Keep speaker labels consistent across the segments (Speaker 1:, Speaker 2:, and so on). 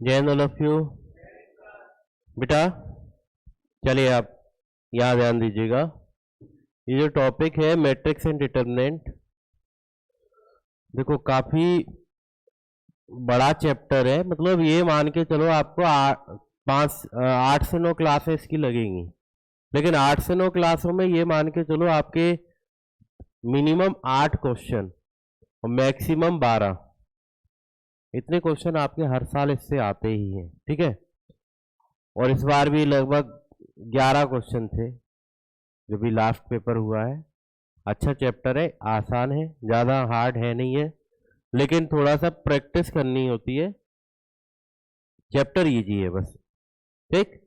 Speaker 1: जय Hind all of you. बेटा चलिए आप यहाँ ध्यान दीजिएगा। ये जो टॉपिक है मैट्रिक्स एंड डिटर्मिनेंट, देखो काफी बड़ा चैप्टर है। मतलब ये मान के चलो आपको 8 से 9 क्लासेस इसकी लगेंगी, लेकिन 8 से 9 क्लासों में ये मान के चलो आपके मिनिमम 8 क्वेश्चन और मैक्सिमम 12, इतने क्वेश्चन आपके हर साल इससे आते ही हैं। ठीक है, और इस बार भी लगभग 11 क्वेश्चन थे जो भी लास्ट पेपर हुआ है। अच्छा चैप्टर है, आसान है, ज़्यादा हार्ड है नहीं है, लेकिन थोड़ा सा प्रैक्टिस करनी होती है। चैप्टर इजी है बस। ठीक,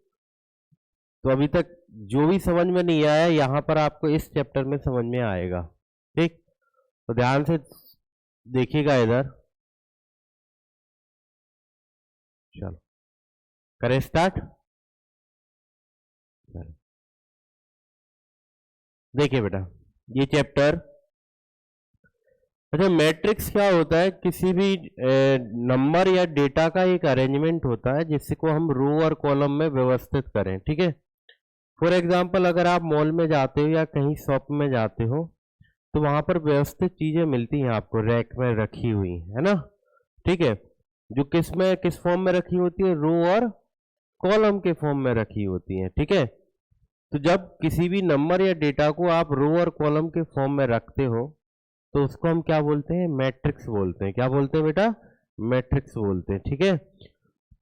Speaker 1: तो अभी तक जो भी समझ में नहीं आया यहाँ पर आपको इस चैप्टर में समझ में आएगा। ठीक, तो ध्यान से देखिएगा इधर। चलो करें स्टार्ट। देखिए बेटा ये चैप्टर, अच्छा मैट्रिक्स क्या होता है? किसी भी नंबर या डेटा का एक अरेंजमेंट होता है जिसको हम रो और कॉलम में व्यवस्थित करें। ठीक है, फॉर एग्जांपल अगर आप मॉल में जाते हो या कहीं शॉप में जाते हो तो वहां पर व्यवस्थित चीजें मिलती हैं आपको, रैक में रखी हुई है ना। ठीक है, जो किस फॉर्म में रखी होती है? रो और कॉलम के फॉर्म में रखी होती हैं। ठीक है, तो जब किसी भी नंबर या डेटा को आप रो और कॉलम के फॉर्म में रखते हो तो उसको हम क्या बोलते हैं? मैट्रिक्स बोलते हैं। क्या बोलते हैं बेटा? मैट्रिक्स बोलते हैं। ठीक है,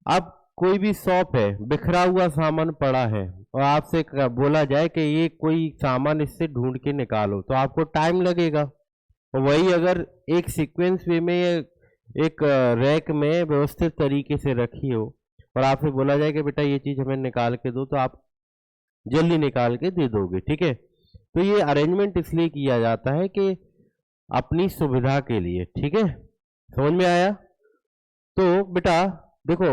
Speaker 1: अब कोई भी शॉप है, बिखरा हुआ सामान पड़ा है और आपसे बोला जाए कि ये कोई सामान इससे ढूंढ के निकालो, तो आपको टाइम लगेगा। और वही अगर एक सीक्वेंस वे में एक रैक में व्यवस्थित तरीके से रखी हो और आपसे बोला जाए कि बेटा ये चीज हमें निकाल के दो, तो आप जल्दी निकाल के दे दोगे। ठीक है, तो ये अरेंजमेंट इसलिए किया जाता है कि अपनी सुविधा के लिए। ठीक है, समझ में आया? तो बेटा देखो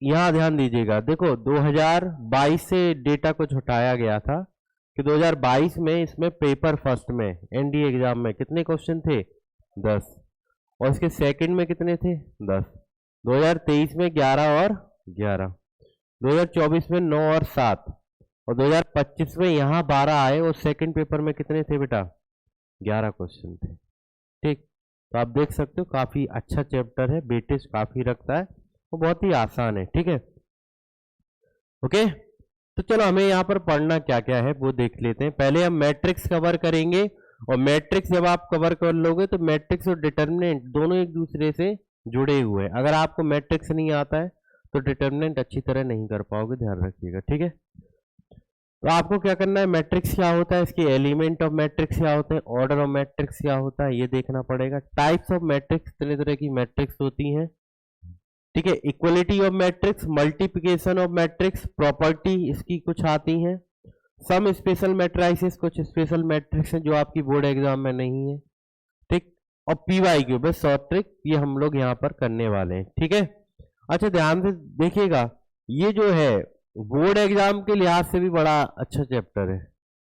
Speaker 1: यहां ध्यान दीजिएगा। देखो 2022 से डेटा कुछ हटाया गया था कि 2022 में इसमें पेपर फर्स्ट में एनडीए एग्जाम में कितने क्वेश्चन थे? 10, और इसके सेकंड में कितने थे? 10। 2023 में 11 और 11, 2024 में 9 और 7, और 2025 में यहाँ 12 आए और सेकंड पेपर में कितने थे बेटा? 11 क्वेश्चन थे। ठीक, तो आप देख सकते हो काफी अच्छा चैप्टर है, वेटेज काफी रखता है और बहुत ही आसान है। ठीक है, ओके, तो चलो हमें यहाँ पर पढ़ना क्या क्या है वो देख लेते हैं। पहले हम मैट्रिक्स कवर करेंगे, और मैट्रिक्स जब आप कवर कर लोगे तो मैट्रिक्स और डिटर्मिनेंट दोनों एक दूसरे से जुड़े हुए हैं। अगर आपको मैट्रिक्स नहीं आता है तो डिटर्मिनेंट अच्छी तरह नहीं कर पाओगे, ध्यान रखिएगा। ठीक है, तो आपको क्या करना है? मैट्रिक्स क्या होता है, इसके एलिमेंट ऑफ मैट्रिक्स क्या होते हैं, ऑर्डर ऑफ मैट्रिक्स क्या होता है, ये देखना पड़ेगा। टाइप्स ऑफ मैट्रिक्स, तरह तरह की मैट्रिक्स होती हैं। ठीक है, equality of matrix, multiplication of matrix, property इसकी कुछ आती हैं। सम स्पेशल मैट्रिसेस, कुछ स्पेशल मैट्रिक्स हैं जो आपकी बोर्ड एग्जाम में नहीं है। ठीक, और पीवाईक्यू बस शॉर्ट ट्रिक, ये हम लोग यहाँ पर करने वाले हैं। ठीक है, अच्छा ध्यान से देखिएगा, ये जो है बोर्ड एग्जाम के लिहाज से भी बड़ा अच्छा चैप्टर है।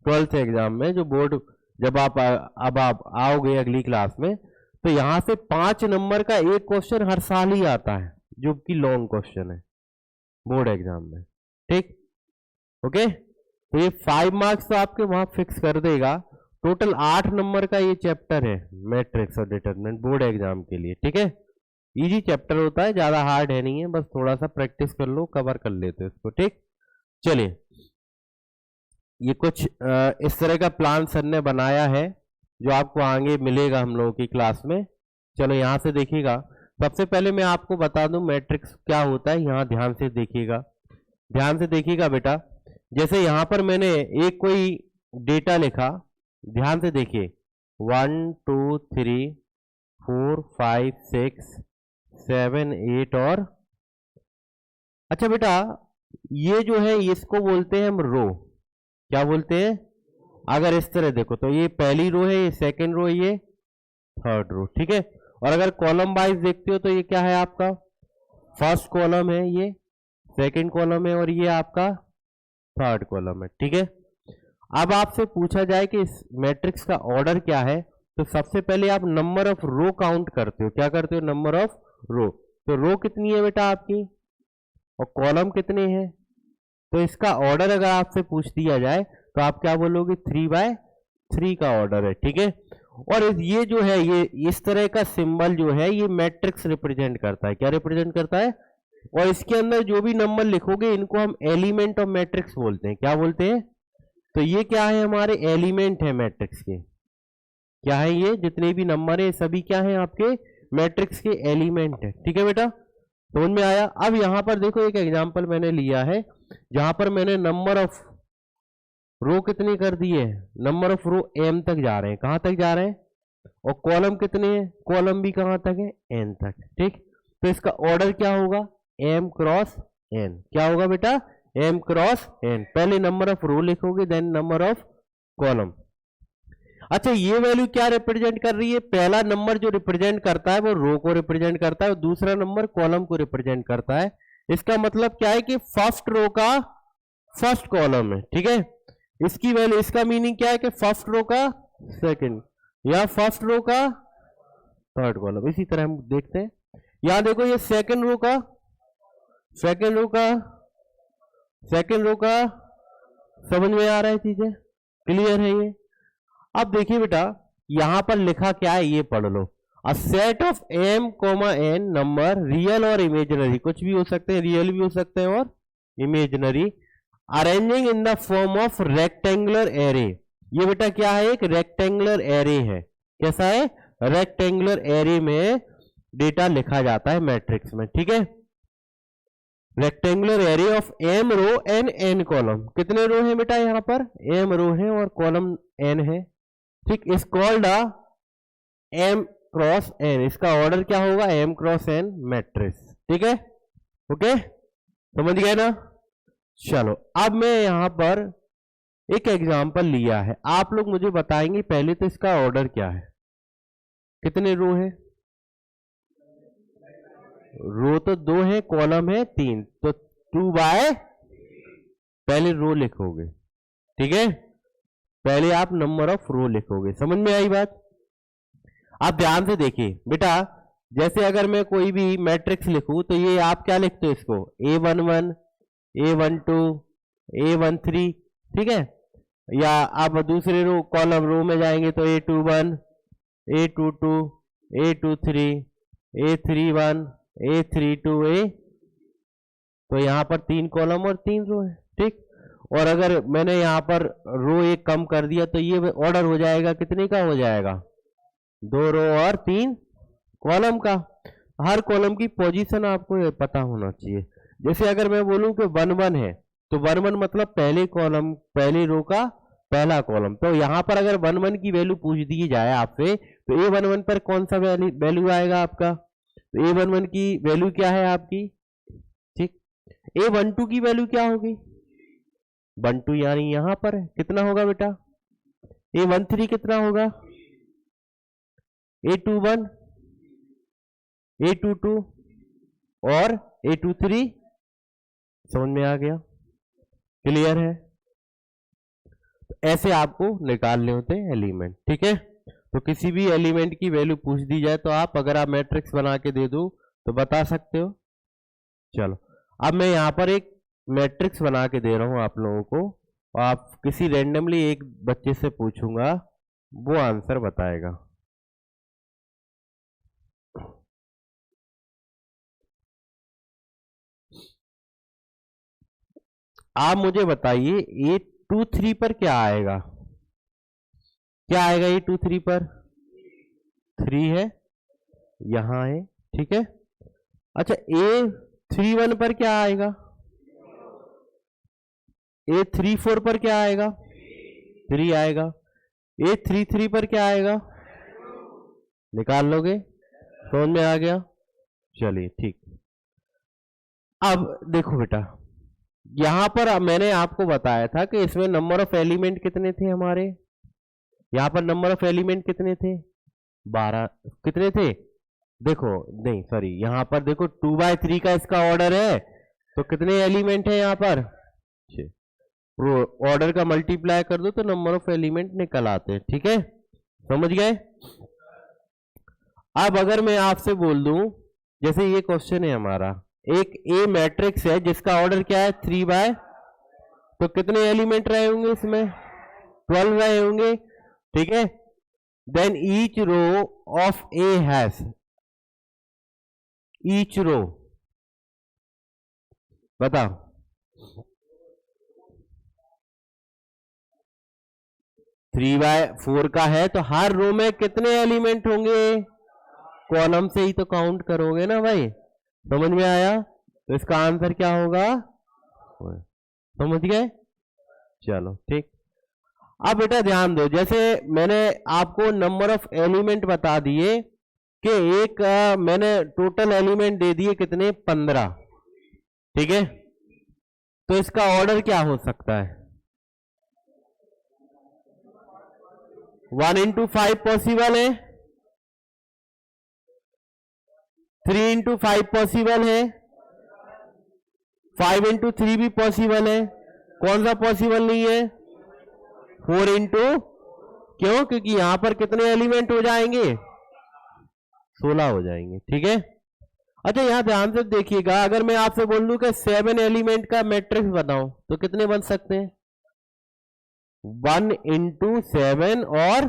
Speaker 1: 12th एग्जाम में जो बोर्ड, जब आप अब आप आओगे अगली क्लास में, तो यहाँ से 5 नंबर का एक क्वेश्चन हर साल ही आता है जो कि लॉन्ग क्वेश्चन है बोर्ड एग्जाम में। ठीक, ओके, तो ये 5 मार्क्स तो आपके वहां फिक्स कर देगा। टोटल 8 नंबर का ये चैप्टर है मैट्रिक्स और डिटरमिनेंट बोर्ड एग्जाम के लिए। ठीक है, इजी चैप्टर होता है, ज्यादा हार्ड है नहीं है, बस थोड़ा सा प्रैक्टिस कर लो, कवर कर लेते हो इसको। ठीक, चलिए ये कुछ इस तरह का प्लान सर ने बनाया है जो आपको आगे मिलेगा हम लोगों की क्लास में। चलो यहां से देखिएगा, सबसे पहले मैं आपको बता दूं मैट्रिक्स क्या होता है। यहाँ ध्यान से देखिएगा, ध्यान से देखिएगा बेटा। जैसे यहां पर मैंने एक कोई डेटा लिखा, ध्यान से देखिए 1 2 3 4 5 6 7 8 और, अच्छा बेटा ये जो है इसको बोलते हैं हम रो। क्या बोलते हैं? अगर इस तरह देखो तो ये पहली रो है, ये सेकंड रो, ये थर्ड रो। ठीक है, और अगर कॉलम वाइज देखते हो तो ये क्या है? आपका फर्स्ट कॉलम है, ये सेकंड कॉलम है, और ये आपका थर्ड कॉलम है। ठीक है, अब आपसे पूछा जाए कि इस मैट्रिक्स का ऑर्डर क्या है, तो सबसे पहले आप नंबर ऑफ रो काउंट करते हो। क्या करते हो? नंबर ऑफ रो। तो रो कितनी है बेटा आपकी और कॉलम कितने हैं। तो इसका ऑर्डर अगर आपसे पूछ दिया जाए तो आप क्या बोलोगे, 3/3 का ऑर्डर है, ठीक है। और ये जो है, ये इस तरह का सिंबल जो है ये मैट्रिक्स रिप्रेजेंट करता है। क्या रिप्रेजेंट करता है? और इसके अंदर जो भी नंबर लिखोगे इनको हम एलिमेंट ऑफ मैट्रिक्स बोलते हैं। क्या बोलते हैं? तो ये क्या है, हमारे एलिमेंट है मैट्रिक्स के। क्या है ये? जितने भी नंबर है सभी क्या है आपके मैट्रिक्स के एलिमेंट है, ठीक है बेटा। समझ में आया? अब यहां पर देखो एक एग्जांपल मैंने लिया है जहां पर मैंने नंबर ऑफ रो कितने कर दिए, नंबर ऑफ रो m तक जा रहे हैं। कहां तक जा रहे हैं? और कॉलम कितने हैं? कॉलम भी कहां तक है? n तक, ठीक। तो इसका ऑर्डर क्या होगा? m cross n। क्या होगा बेटा? m cross n। पहले नंबर ऑफ रो लिखोगे देन नंबर ऑफ कॉलम। अच्छा, ये वैल्यू क्या रिप्रेजेंट कर रही है? पहला नंबर जो रिप्रेजेंट करता है वो रो को रिप्रेजेंट करता है और दूसरा नंबर कॉलम को रिप्रेजेंट करता है। इसका मतलब क्या है कि फर्स्ट रो का फर्स्ट कॉलम है, ठीक है। इसकी वैल्यू, इसका मीनिंग क्या है कि फर्स्ट रो का सेकंड या फर्स्ट रो का थर्ड कॉलम। इसी तरह हम देखते हैं, यहां देखो ये सेकंड रो का समझ में आ रहा है? चीजें क्लियर है ये? अब देखिए बेटा यहां पर लिखा क्या है ये पढ़ लो। A set of m, n number real और इमेजिनरी, कुछ भी हो सकते हैं, रियल भी हो सकते हैं और imaginary, arranging in the form of rectangular array. ये बेटा क्या है? एक रेक्टेंगुलर एरे है। कैसा है? रेक्टेंगुलर एरे में डेटा लिखा जाता है मैट्रिक्स में, ठीक है। Rectangular array of m row and n column. कितने रो है बेटा यहां पर? m रो है और कॉलम n है, ठीक। इस कॉल्ड m क्रॉस n। इसका ऑर्डर क्या होगा? m क्रॉस n मैट्रिक्स, ठीक है। ओके, समझ गए ना? चलो अब मैं यहां पर एक एग्जांपल लिया है, आप लोग मुझे बताएंगे पहले तो इसका ऑर्डर क्या है। कितने रो है? रो तो 2 है, कॉलम है 3, तो 2/, पहले रो लिखोगे, ठीक है। पहले आप नंबर ऑफ रो लिखोगे। समझ में आई बात? आप ध्यान से देखिए बेटा, जैसे अगर मैं कोई भी मैट्रिक्स लिखूं तो ये आप क्या लिखते हो इसको? A11, A12, A13, ठीक है। या आप दूसरे रो कॉलम रो में जाएंगे तो A21, A22, A23, A31, A32, तो यहां पर 3 कॉलम और 3 रो है, ठीक। और अगर मैंने यहां पर रो एक कम कर दिया तो ये ऑर्डर हो जाएगा, कितने का हो जाएगा? 2 रो और 3 कॉलम का। हर कॉलम की पोजीशन आपको पता होना चाहिए। जैसे अगर मैं बोलूं कि 1-1 है तो 1-1 मतलब पहले कॉलम, पहले रो का पहला कॉलम। तो यहां पर अगर 1-1 की वैल्यू पूछ दी जाए आपसे तो A11 पर कौन सा वैल्यू आएगा आपका? तो A11 की वैल्यू क्या है आपकी, ठीक। A12 की वैल्यू क्या होगी? 12 यानी यहां पर है, कितना होगा बेटा? A13 कितना होगा? A21, A22 और A23। समझ में आ गया? क्लियर है? तो ऐसे आपको निकालने होते हैं एलिमेंट, ठीक है। तो किसी भी एलिमेंट की वैल्यू पूछ दी जाए तो आप, अगर आप मैट्रिक्स बना के दे दो तो बता सकते हो। चलो अब मैं यहां पर एक मैट्रिक्स बना के दे रहा हूं आप लोगों को, और आप किसी रैंडमली एक बच्चे से पूछूंगा, वो आंसर बताएगा। आप मुझे बताइए A23 पर क्या आएगा? क्या आएगा A23 पर? 3 है, यहां है, ठीक है। अच्छा, A31 पर क्या आएगा? A34 पर क्या आएगा? 3 आएगा। A33 पर क्या आएगा? निकाल लोगे? समझ में आ गया? चलिए ठीक। अब देखो बेटा, यहां पर मैंने आपको बताया था कि इसमें नंबर ऑफ एलिमेंट कितने थे हमारे। यहां पर नंबर ऑफ एलिमेंट कितने थे? 12। कितने थे? देखो, नहीं सॉरी, यहां पर देखो 2/3 का इसका ऑर्डर है, तो कितने एलिमेंट है यहां पर? ऑर्डर का मल्टीप्लाई कर दो तो नंबर ऑफ एलिमेंट निकल आते हैं, ठीक है। समझ गए? अब अगर मैं आपसे बोल दूं जैसे ये क्वेश्चन है हमारा, एक ए मैट्रिक्स है जिसका ऑर्डर क्या है 3 बाय, तो कितने एलिमेंट रहे होंगे इसमें 12 रहे होंगे, ठीक है। Then each row of A has, each row बताओ 3/4 का है, तो हर रो में कितने एलिमेंट होंगे, कॉलम से ही तो काउंट करोगे ना भाई, समझ में आया। तो इसका आंसर क्या होगा, समझ गए, चलो ठीक। अब बेटा ध्यान दो, जैसे मैंने आपको नंबर ऑफ एलिमेंट बता दिए कि एक मैंने टोटल एलिमेंट दे दिए कितने 15, ठीक है। तो इसका ऑर्डर क्या हो सकता है, 1 into 5 पॉसिबल है, 3 into 5 पॉसिबल है, 5 into 3 भी पॉसिबल है, कौन सा पॉसिबल नहीं है 4 into, क्यों, क्योंकि यहां पर कितने एलिमेंट हो जाएंगे 16 हो जाएंगे, ठीक है। अच्छा यहां ध्यान से देखिएगा, अगर मैं आपसे बोल दूं कि 7 एलिमेंट का मैट्रिक्स बताओ तो कितने बन सकते हैं, 1 into 7 और,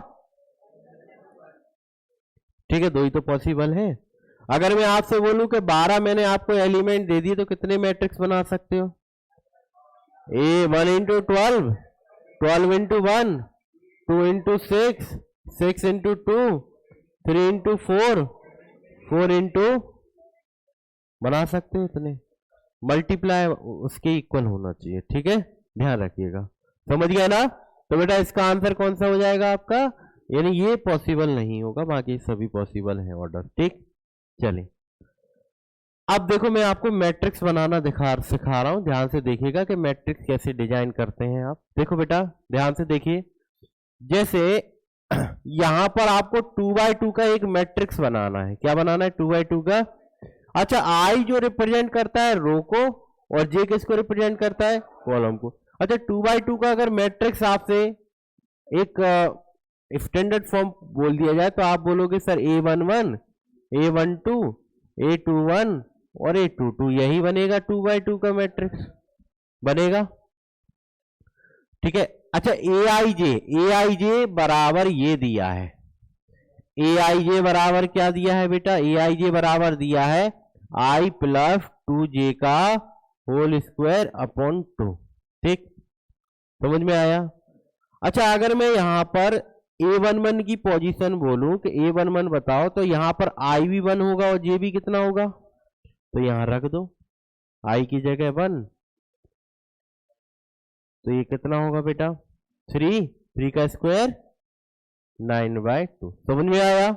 Speaker 1: ठीक है, 2 ही तो पॉसिबल है। अगर मैं आपसे बोलूं कि 12 मैंने आपको एलिमेंट दे दिए तो कितने मैट्रिक्स बना सकते हो, ए 1 into 12, 12 into 1, 2 into 6, 6 into 2, 3 into 4, 4 into, बना सकते हो इतने, मल्टीप्लाई उसके इक्वल होना चाहिए, ठीक है, ध्यान रखिएगा, समझ गया ना। तो बेटा इसका आंसर कौन सा हो जाएगा आपका, यानी ये पॉसिबल नहीं होगा, बाकी सभी पॉसिबल है ऑर्डर, ठीक। चलिए अब देखो मैं आपको मैट्रिक्स बनाना सिखा रहा हूं, ध्यान से देखिएगा कि मैट्रिक्स कैसे डिजाइन करते हैं आप। देखो बेटा ध्यान से देखिए, जैसे यहां पर आपको 2x2 का एक मैट्रिक्स बनाना है, क्या बनाना है 2x2 का। अच्छा आई जो रिप्रेजेंट करता है रो को, और जे किसको रिप्रेजेंट करता है कॉलम को। अच्छा 2x2 का अगर मैट्रिक्स आपसे एक स्टैंडर्ड फॉर्म बोल दिया जाए तो आप बोलोगे सर A11, A12, A21 और A22, यही बनेगा 2x2 का मैट्रिक्स बनेगा, ठीक है। अच्छा ए आई जे बराबर ये दिया है, ए आई जे बराबर क्या दिया है बेटा, ए आई जे बराबर दिया है I+2j का होल स्क्वायर अपॉन 2, ठीक, समझ में आया। अच्छा अगर मैं यहां पर A11 की पोजीशन बोलूं कि A11 बताओ, तो यहां पर I भी 1 होगा और J भी कितना होगा, तो यहां रख दो I की जगह 1, तो ये कितना होगा बेटा 3 का स्क्वायर 9/2, समझ में आया।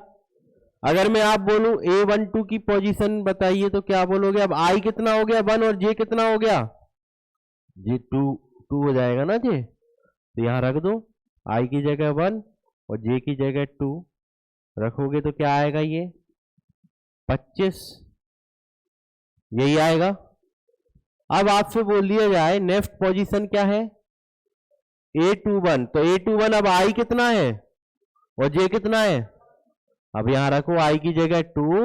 Speaker 1: अगर मैं आप बोलूं A12 की पोजीशन बताइए तो क्या बोलोगे, अब I कितना हो गया 1 और J कितना हो गया, J 2 हो जाएगा ना J, तो यहां रख दो I की जगह 1 और J की जगह 2 रखोगे तो क्या आएगा, ये 25, यही आएगा। अब आपसे बोल दिया जाए नेक्स्ट पोजीशन क्या है A21, तो A21 अब I कितना है और J कितना है, अब यहां रखो I की जगह 2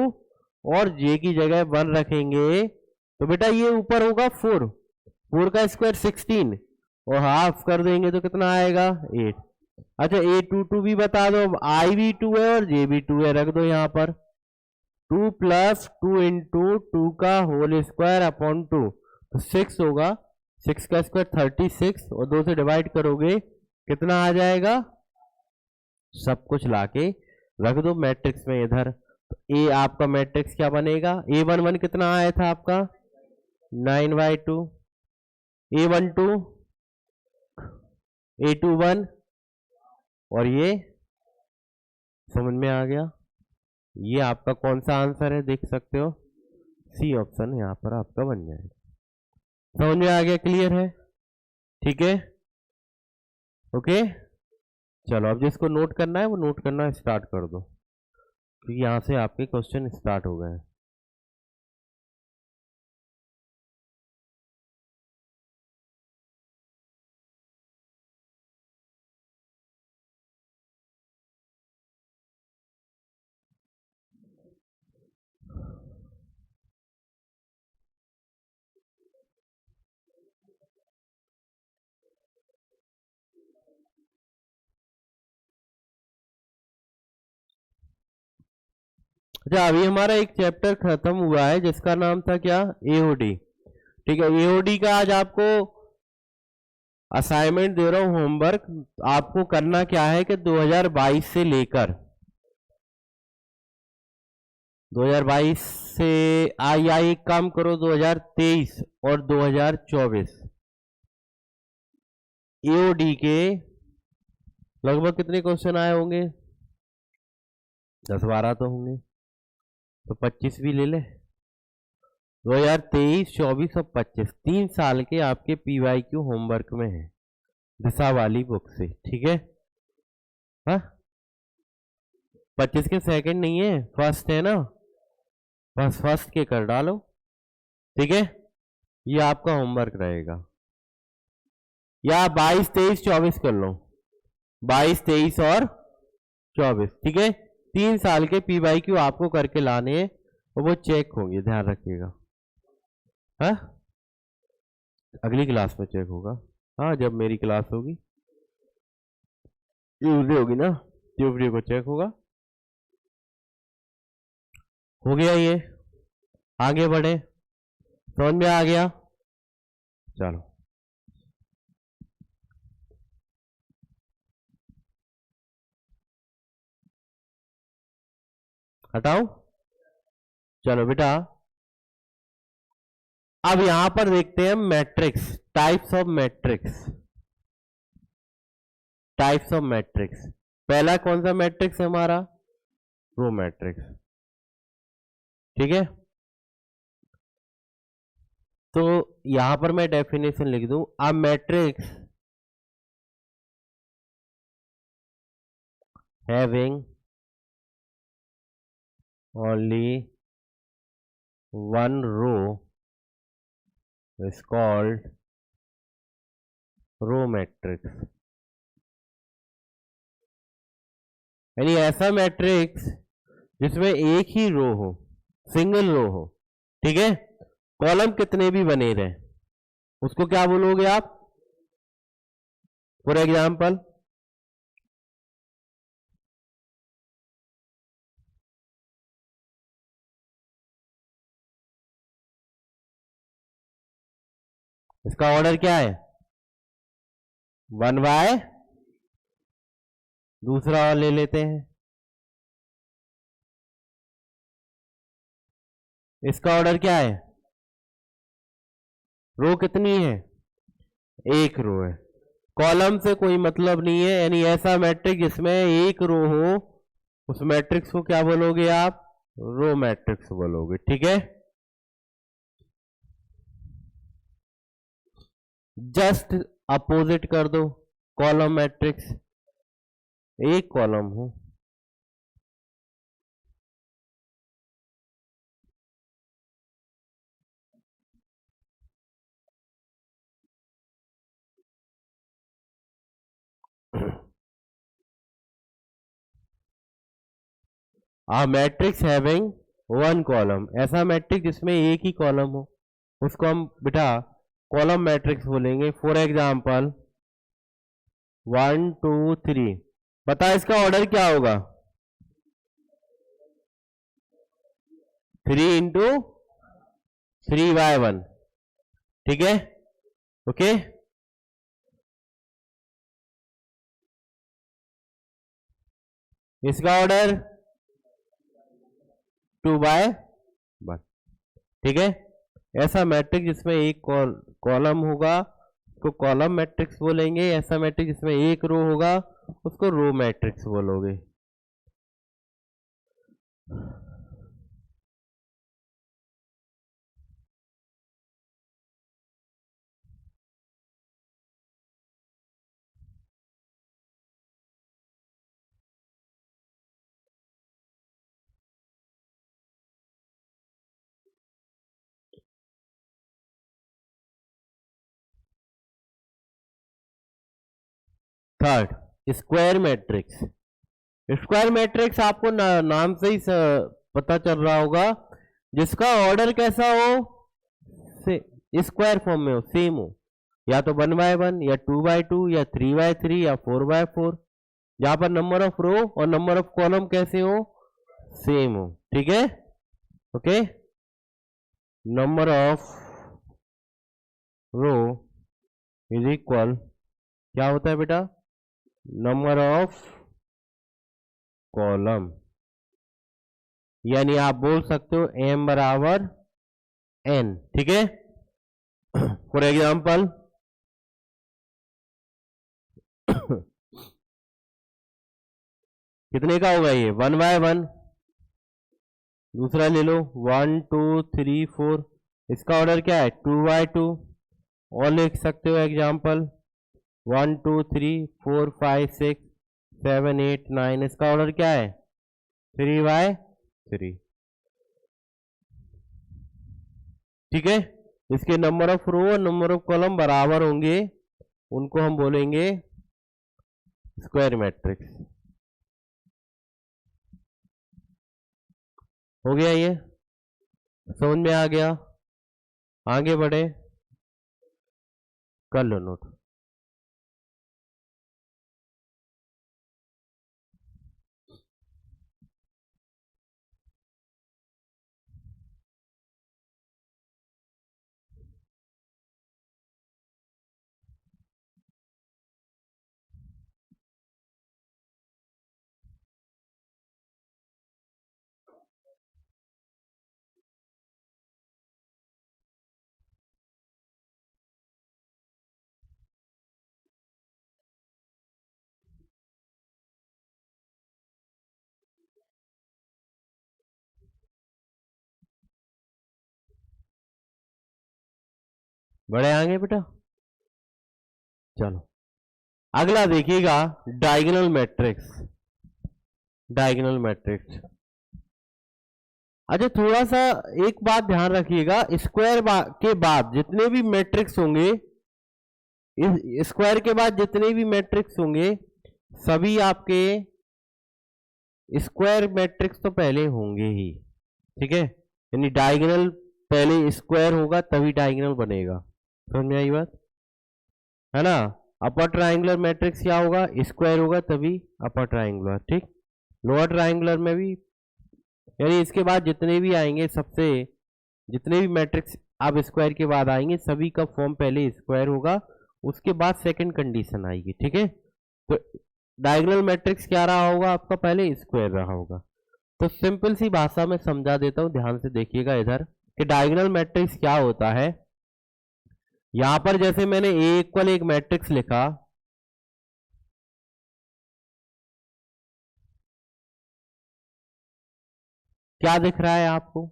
Speaker 1: और J की जगह 1 रखेंगे, तो बेटा ये ऊपर होगा 4 का स्क्वायर 16 और हाफ कर देंगे तो कितना आएगा 8। अच्छा A22 भी बता दो, I भी 2 है और J भी 2 है, रख दो यहां पर 2 + 2 × 2 का होल स्क्वायर अपॉन 2, तो 6 होगा, 6 का स्क्वायर 36 और 2 से डिवाइड करोगे कितना आ जाएगा, सब कुछ लाके रख दो मैट्रिक्स में इधर, तो ए आपका मैट्रिक्स क्या बनेगा, A11 कितना आया था आपका 9/2, A12, A21 और ये समझ में आ गया, ये आपका कौन सा आंसर है देख सकते हो, सी ऑप्शन यहां पर आपका बन जाएगा, समझ में आ गया, क्लियर है, ठीक है, ओके। चलो अब जिसको नोट करना है वो नोट करना स्टार्ट कर दो, क्योंकि यहां से आपके क्वेश्चन स्टार्ट हो गए हैं। अच्छा, अभी हमारा एक चैप्टर खत्म हुआ है जिसका नाम था क्या, एओडी। ठीक है, एओडी का आज आपको असाइनमेंट दे रहा हूं, होमवर्क। आपको करना क्या है कि 2022 से लेकर 2022 से या एक काम करो, 2023 और 2024 एओडी के लगभग कितने क्वेश्चन आए होंगे, 10-12 तो होंगे, तो 25 भी ले ले। 2023, 24 और 25 3 साल के आपके पीवाईक्यू होमवर्क में है, दिशा वाली बुक से। ठीक है, हाँ 25 के सेकंड नहीं है, फर्स्ट है ना, बस फर्स्ट के कर डालो। ठीक है, ये आपका होमवर्क रहेगा, या 22, 23, 24 कर लो, 22, 23 और 24। ठीक है, 3 साल के पीवाईक्यू आपको करके लाने हैं और वो चेक होंगे, ध्यान रखिएगा। हाँ, अगली क्लास में चेक होगा। हाँ, जब मेरी क्लास होगी, ट्यूसडे होगी ना, ट्यूसडे को चेक होगा। हो गया ये, आगे बढ़े, समझ में आ गया? चलो हटाओ, चलो बेटा अब यहां पर देखते हैं matrix, types of matrix. Types of matrix, पहला कौन सा मैट्रिक्स है हमारा, रो मैट्रिक्स। ठीक है, तो यहां पर मैं डेफिनेशन लिख दूं, a matrix having only one row is called row matrix. यानी ऐसा मैट्रिक्स जिसमें एक ही रो हो, सिंगल रो हो। ठीक है, कॉलम कितने भी बने रहे, उसको क्या बोलोगे आप? फॉर एग्जाम्पल इसका ऑर्डर क्या है, 1 बाय, दूसरा और ले लेते हैं, इसका ऑर्डर क्या है, रो कितनी है, एक रो है। कॉलम से कोई मतलब नहीं है, यानी ऐसा मैट्रिक्स जिसमें एक रो हो, उस मैट्रिक्स को क्या बोलोगे आप, रो मैट्रिक्स बोलोगे। ठीक है, जस्ट अपोजिट कर दो कॉलम मैट्रिक्स, एक कॉलम हो, आ मैट्रिक्स हैविंग वन कॉलम, ऐसा मैट्रिक्स जिसमें एक ही कॉलम हो, उसको हम बेटा कॉलम मैट्रिक्स बोलेंगे। फॉर एग्जाम्पल 1 2 3, बता इसका ऑर्डर क्या होगा, 3 इंटू 3/1। ठीक है, ओके, इसका ऑर्डर 2/1। ठीक है, ऐसा मैट्रिक्स जिसमें एक कॉलम होगा उसको कॉलम मैट्रिक्स बोलेंगे, ऐसा मैट्रिक्स जिसमें एक रो होगा उसको रो मैट्रिक्स बोलोगे। Third, square matrix. Square matrix आपको नाम से ही पता चल रहा होगा, जिसका ऑर्डर कैसा हो, स्क्वायर फॉर्म में हो, सेम हो, या तो 1/1 या 2/2 या 3/3 या 4/4, जहां पर नंबर ऑफ रो और नंबर ऑफ कॉलम कैसे हो, सेम हो। ठीक है, okay. Number of row is equal, क्या होता है बेटा, नंबर ऑफ कॉलम, यानी आप बोल सकते हो m बराबर n। ठीक है, फॉर एग्जाम्पल कितने का होगा ये, 1/1। दूसरा ले लो 1 2 3 4, इसका ऑर्डर क्या है, 2/2। और लिख सकते हो एग्जाम्पल 1 2 3 4 5 6 7 8 9, इसका ऑर्डर क्या है, 3/3। ठीक है, इसके नंबर ऑफ रो और नंबर ऑफ कॉलम बराबर होंगे, उनको हम बोलेंगे स्क्वायर मैट्रिक्स। हो गया, ये समझ में आ गया, आगे बढ़े, कर लो नोट। बड़े आगे बेटा, चलो अगला देखिएगा, डायगोनल मैट्रिक्स। डायगोनल मैट्रिक्स, अच्छा थोड़ा सा एक बात ध्यान रखिएगा, स्क्वायर के बाद जितने भी मैट्रिक्स होंगे, इस स्क्वायर के बाद जितने भी मैट्रिक्स होंगे, सभी आपके स्क्वायर मैट्रिक्स तो पहले होंगे ही। ठीक है, यानी डायगोनल पहले स्क्वायर होगा तभी डायगोनल बनेगा। समझ में आई बात, है ना। अपर ट्राइंगुलर मैट्रिक्स क्या होगा, स्क्वायर होगा तभी अपर ट्राइंगुलर। ठीक, लोअर ट्राइंगुलर में भी, यानी इसके बाद जितने भी आएंगे, सबसे जितने भी मैट्रिक्स अब स्क्वायर के बाद आएंगे, सभी का फॉर्म पहले स्क्वायर होगा, उसके बाद सेकंड कंडीशन आएगी। ठीक है, तो डायगोनल मैट्रिक्स क्या रहा होगा आपका, पहले स्क्वायर रहा होगा। तो सिंपल सी भाषा में समझा देता हूं, ध्यान से देखिएगा इधर कि डायगोनल मैट्रिक्स क्या होता है। यहां पर जैसे मैंने ए इक्वल एक मैट्रिक्स लिखा, क्या दिख रहा है आपको,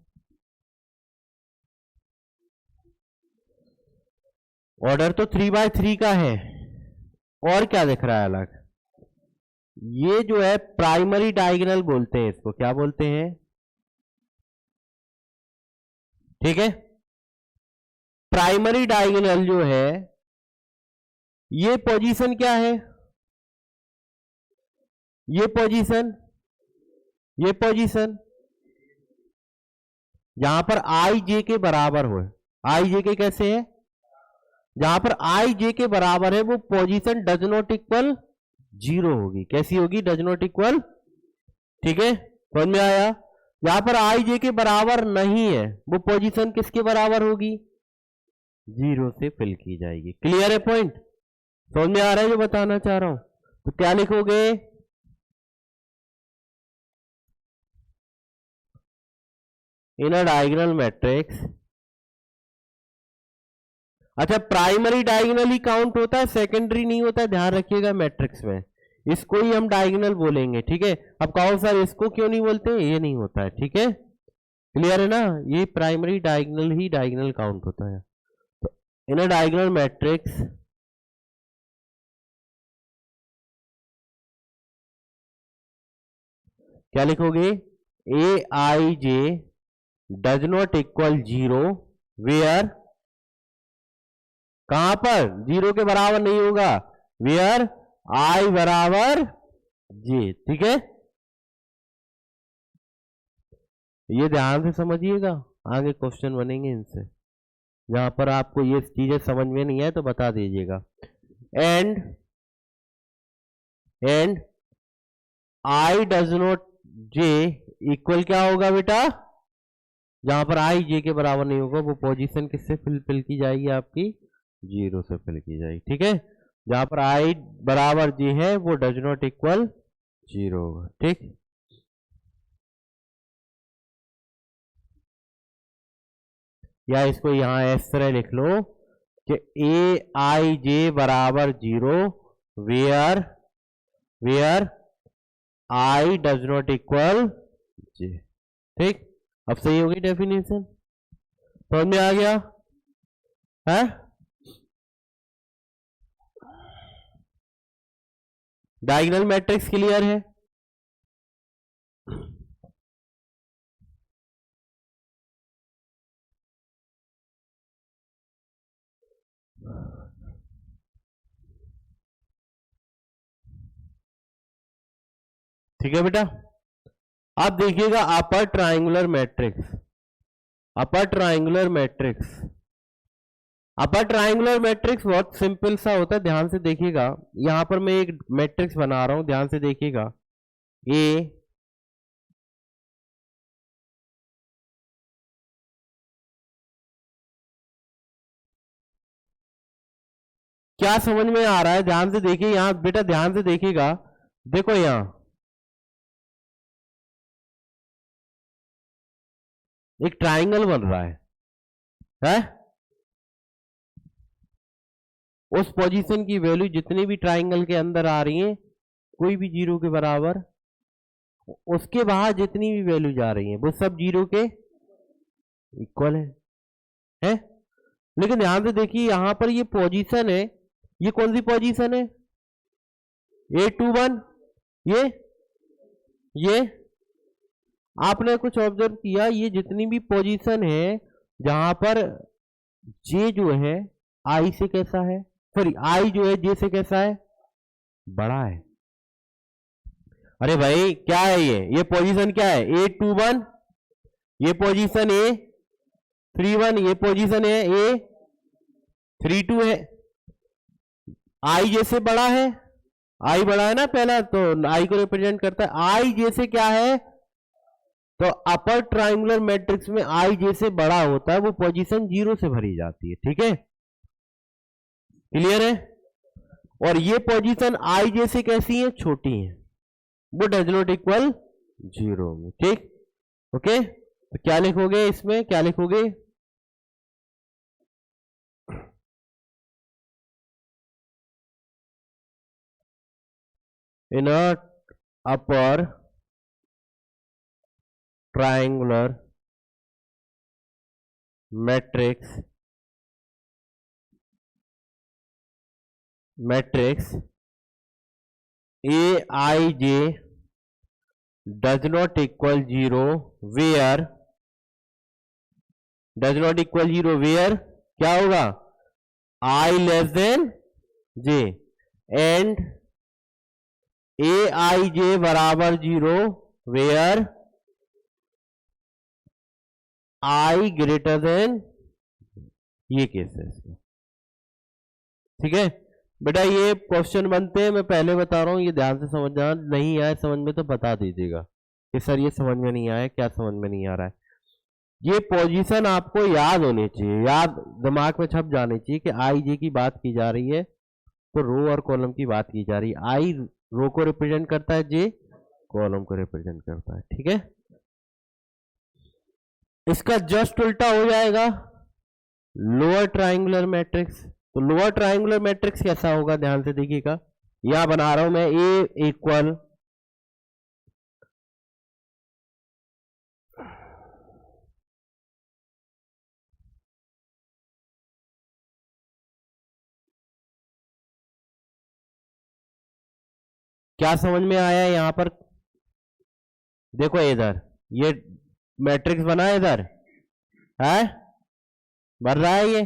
Speaker 1: ऑर्डर तो 3/3 का है, और क्या दिख रहा है अलग, ये जो है प्राइमरी डायगोनल बोलते हैं इसको, क्या बोलते हैं। ठीक है, प्राइमरी डायगोनल जो है, ये पोजीशन क्या है, ये पोजीशन, ये पोजीशन जहां पर आई जे के बराबर हो, आई जे के कैसे है, जहां पर आई जे के बराबर है वो पोजीशन डज नॉट इक्वल 0 होगी। कैसी होगी, डज नॉट इक्वल। ठीक है, समझ में आया। यहां पर आई जे के बराबर नहीं है, वो पोजीशन किसके बराबर होगी, 0 से फिल की जाएगी। क्लियर है पॉइंट, समझ में आ रहा है जो बताना चाह रहा हूं। तो क्या लिखोगे, इन अ डायगोनल मैट्रिक्स, अच्छा प्राइमरी डायगोनल ही काउंट होता है, सेकेंडरी नहीं होता है, ध्यान रखिएगा मैट्रिक्स में, इसको ही हम डायगोनल बोलेंगे। ठीक है, अब कहो सर इसको क्यों नहीं बोलते, ये नहीं होता है। ठीक है, क्लियर है ना, ये प्राइमरी डायगोनल ही डायगोनल काउंट होता है। तो इन अ डायगोनल मैट्रिक्स, क्या लिखोगे, ए I J does not equal 0 where, कहां पर 0 के बराबर नहीं होगा, वेयर आई बराबर जे। ठीक है, ये ध्यान से समझिएगा, आगे क्वेश्चन बनेंगे इनसे। जहां पर आपको ये चीजें समझ में नहीं है तो बता दीजिएगा। And I does not J equal क्या होगा बेटा, जहां पर आई जे के बराबर नहीं होगा वो पोजीशन किससे फिल की जाएगी, आपकी 0 से फिल की जाएगी। ठीक है, जहां पर आई बराबर जे है वो डज नॉट इक्वल 0 होगा। ठीक, या इसको यहां इस तरह लिख लो कि ए आई जे बराबर 0 where I does not equal J. ठीक, अब सही होगी डेफिनेशन, समझ में आ गया है? डायगोनल मैट्रिक्स क्लियर है? ठीक है बेटा, अब देखिएगा अपर ट्रायंगुलर मैट्रिक्स। अपर ट्रायंगुलर मैट्रिक्स, अपर ट्रायंगुलर मैट्रिक्स बहुत सिंपल सा होता है, ध्यान से देखिएगा। यहां पर मैं एक मैट्रिक्स बना रहा हूं, ध्यान से देखिएगा। ए क्या समझ में आ रहा है? ध्यान से देखिए यहां बेटा, ध्यान से देखिएगा। देखो यहां एक ट्रायंगल बन रहा है? उस पोजीशन की वैल्यू जितनी भी ट्रायंगल के अंदर आ रही है, कोई भी 0 के बराबर, उसके बाहर जितनी भी वैल्यू जा रही है वो सब 0 के इक्वल है? लेकिन ध्यान से देखिए यहां पर ये पोजीशन है, ये कौन सी पोजीशन है? A21। ये आपने कुछ ऑब्जर्व किया, ये जितनी भी पोजीशन है जहां पर J जो है I से कैसा है, सॉरी I जो है J से कैसा है, बड़ा है। अरे भाई क्या है ये पोजीशन क्या है? A21, ये पोजीशन A31, ये पोजीशन है A32 है। I J से बड़ा है, I बड़ा है ना पहला, तो I को रिप्रेजेंट करता है। I J से क्या है, तो अपर ट्रायंगुलर मैट्रिक्स में I J से बड़ा होता है, वो पोजीशन 0 से भरी जाती है। ठीक है, क्लियर है? और ये पोजीशन I J से कैसी है, छोटी है, वो डज नॉट इक्वल 0 में। ठीक, ओके, तो क्या लिखोगे इसमें, क्या लिखोगे? In upper triangular matrix Aij does not equal 0 where क्या होगा, I less than j and Aij बराबर 0 where I ग्रेटर देन, ये केस है इसका। ठीक है बेटा, ये क्वेश्चन बनते हैं, मैं पहले बता रहा हूं, ये ध्यान से समझना, नहीं आए समझ में तो बता दीजिएगा कि सर ये समझ में नहीं आया, क्या समझ में नहीं आ रहा है। ये पोजीशन आपको याद होनी चाहिए, याद दिमाग में छप जानी चाहिए कि आई जे की बात की जा रही है तो रो और कॉलम की बात की जा रही है। आई रो को रिप्रेजेंट करता है, जे कॉलम को रिप्रेजेंट करता है। ठीक है, इसका जस्ट उल्टा हो जाएगा लोअर ट्रायंगुलर मैट्रिक्स। तो लोअर ट्रायंगुलर मैट्रिक्स कैसा होगा, ध्यान से देखिएगा। यहां बना रहा हूं मैं A इक्वल क्या समझ में आया यहां पर? देखो इधर ये मैट्रिक्स बना है, इधर है बन रहा है ये,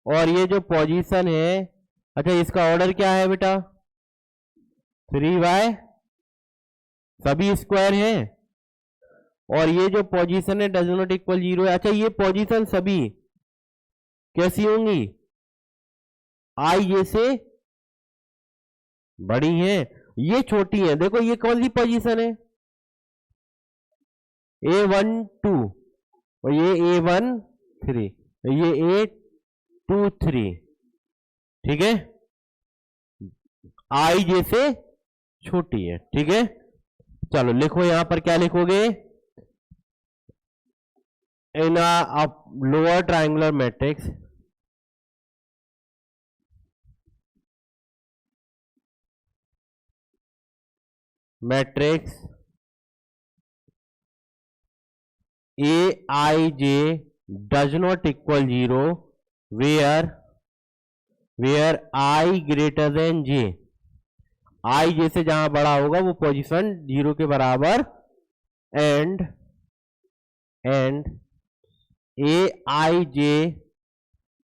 Speaker 1: और ये जो पोजीशन है, अच्छा इसका ऑर्डर क्या है बेटा, 3y, सभी स्क्वायर है, और ये जो पोजीशन है डज नॉट इक्वल 0 है। अच्छा, ये पोजीशन सभी कैसी होंगी? आई जे से बड़ी है, ये छोटी है। देखो ये कौन सी पोजीशन है? A1 2 और ये A1 3, ये A2 3, ठीक है, आई जे से छोटी है, ठीक है। चलो लिखो, यहां पर क्या लिखोगे? In a lower triangular matrix Aij does not equal 0 where I greater than j, I j से जहां बड़ा होगा वो पोजीशन 0 के बराबर, and Aij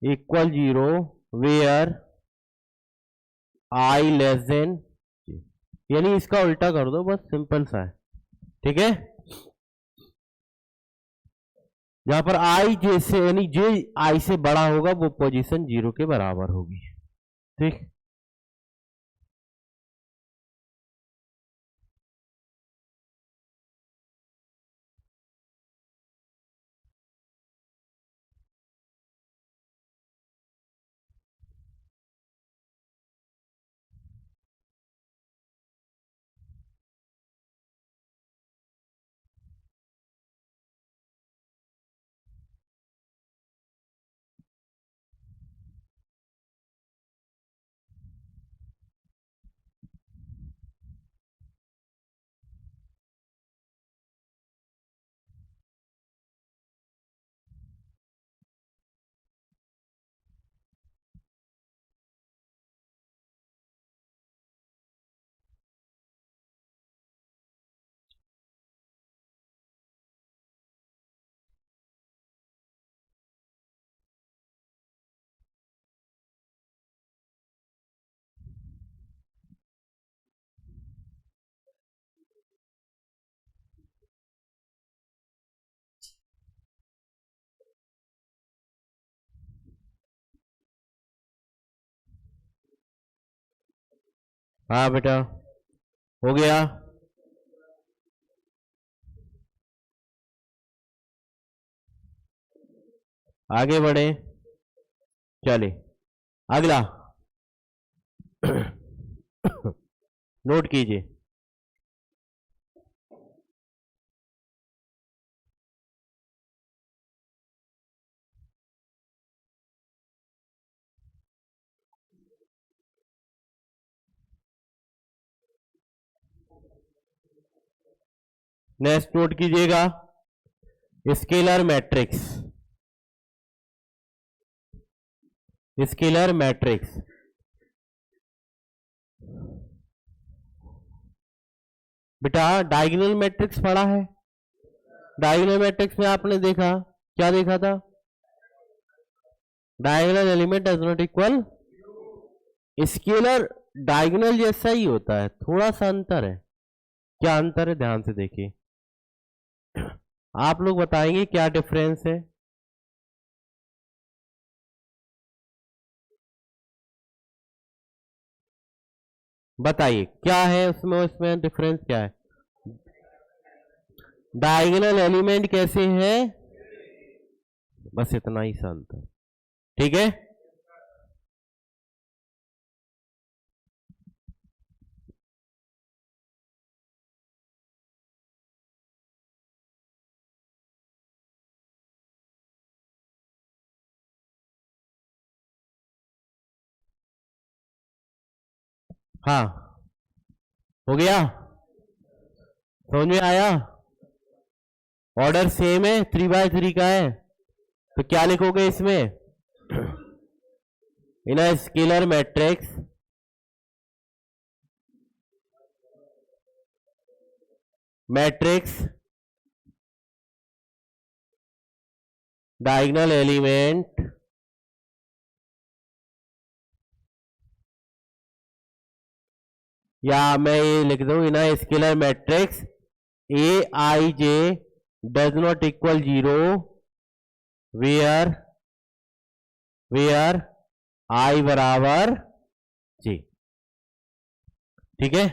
Speaker 1: equal 0 where I less than j। यानी इसका उल्टा कर दो, बस सिंपल सा है, ठीक है। जहां पर आई जे से यानी जे आई से बड़ा होगा वो पोजीशन 0 के बराबर होगी, ठीक। हाँ बेटा, हो गया। आगे बढ़े, चले अगला नोट कीजिए। नेक्स्ट नोट कीजिएगा, स्केलर मैट्रिक्स। स्केलर मैट्रिक्स बेटा डायगोनल मैट्रिक्स पढ़ा है? डायगोनल मैट्रिक्स में आपने देखा, क्या देखा था? Diagonal element does not equal. Scalar diagonal जैसा ही होता है, थोड़ा सा अंतर है। क्या अंतर है? ध्यान से देखिए, आप लोग बताएंगे क्या डिफरेंस है। बताइए क्या है उसमें, उसमें डिफरेंस क्या है? डायगोनल एलिमेंट कैसे हैं, बस इतना ही सा अंतर, ठीक है। हाँ, हो गया, समझ में आया? ऑर्डर सेम है, 3x3 का है, तो क्या लिखोगे इसमें? In a scalar matrix diagonal element या मैं ये लिख दूं, in a scalar matrix Aij does not equal 0 where I बराबर जी। ठीक है,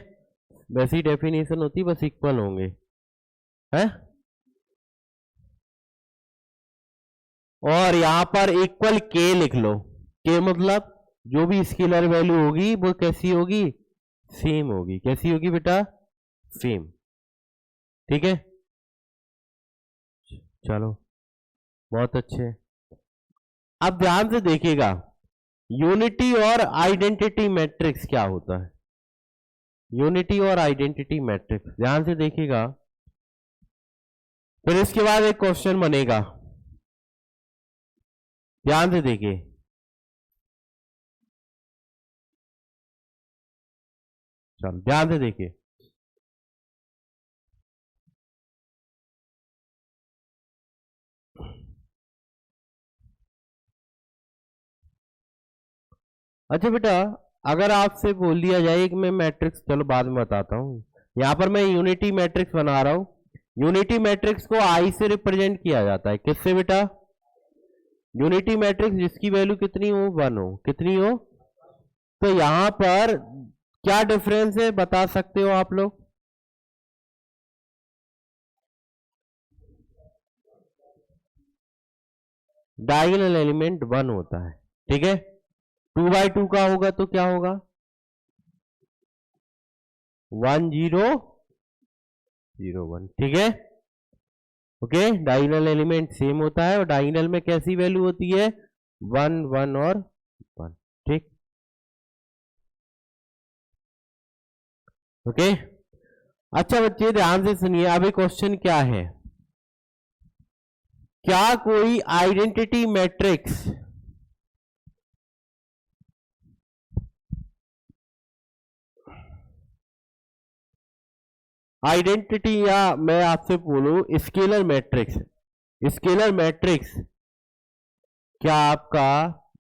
Speaker 1: वैसी डेफिनेशन होती, बस इक्वल होंगे है। और यहां पर इक्वल के लिख लो। के मतलब जो भी स्केलर वैल्यू होगी वो कैसी होगी, सेम होगी। कैसी होगी बेटा, सेम। ठीक है, चलो बहुत अच्छे। अब ध्यान से देखिएगा, यूनिटी और आइडेंटिटी मैट्रिक्स क्या होता है। यूनिटी और आइडेंटिटी मैट्रिक्स ध्यान से देखिएगा, फिर इसके बाद एक क्वेश्चन बनेगा, ध्यान से देखिए। चलो ध्यान से देखिए, अच्छा बेटा, अगर आपसे बोल दिया जाए कि मैं मैट्रिक्स, चलो बाद में बताता हूं, यहां पर मैं यूनिटी मैट्रिक्स बना रहा हूं। यूनिटी मैट्रिक्स को आई से रिप्रेजेंट किया जाता है, किससे बेटा, यूनिटी मैट्रिक्स जिसकी वैल्यू कितनी हो, 1 हो। कितनी हो, तो यहां पर क्या डिफरेंस है बता सकते हो आप लोग। डायगोनल एलिमेंट 1 होता है। ठीक है, 2/2 का होगा तो क्या होगा, 1 0 0 1। ठीक है, ओके, डायगोनल एलिमेंट सेम होता है और डायगोनल में कैसी वैल्यू होती है, 1 1 और 1। ठीक, ओके। अच्छा बच्चे ध्यान से सुनिए, अभी क्वेश्चन क्या है, क्या कोई आइडेंटिटी मैट्रिक्स आइडेंटिटी, या मैं आपसे बोलूं स्केलर मैट्रिक्स, स्केलर मैट्रिक्स क्या आपका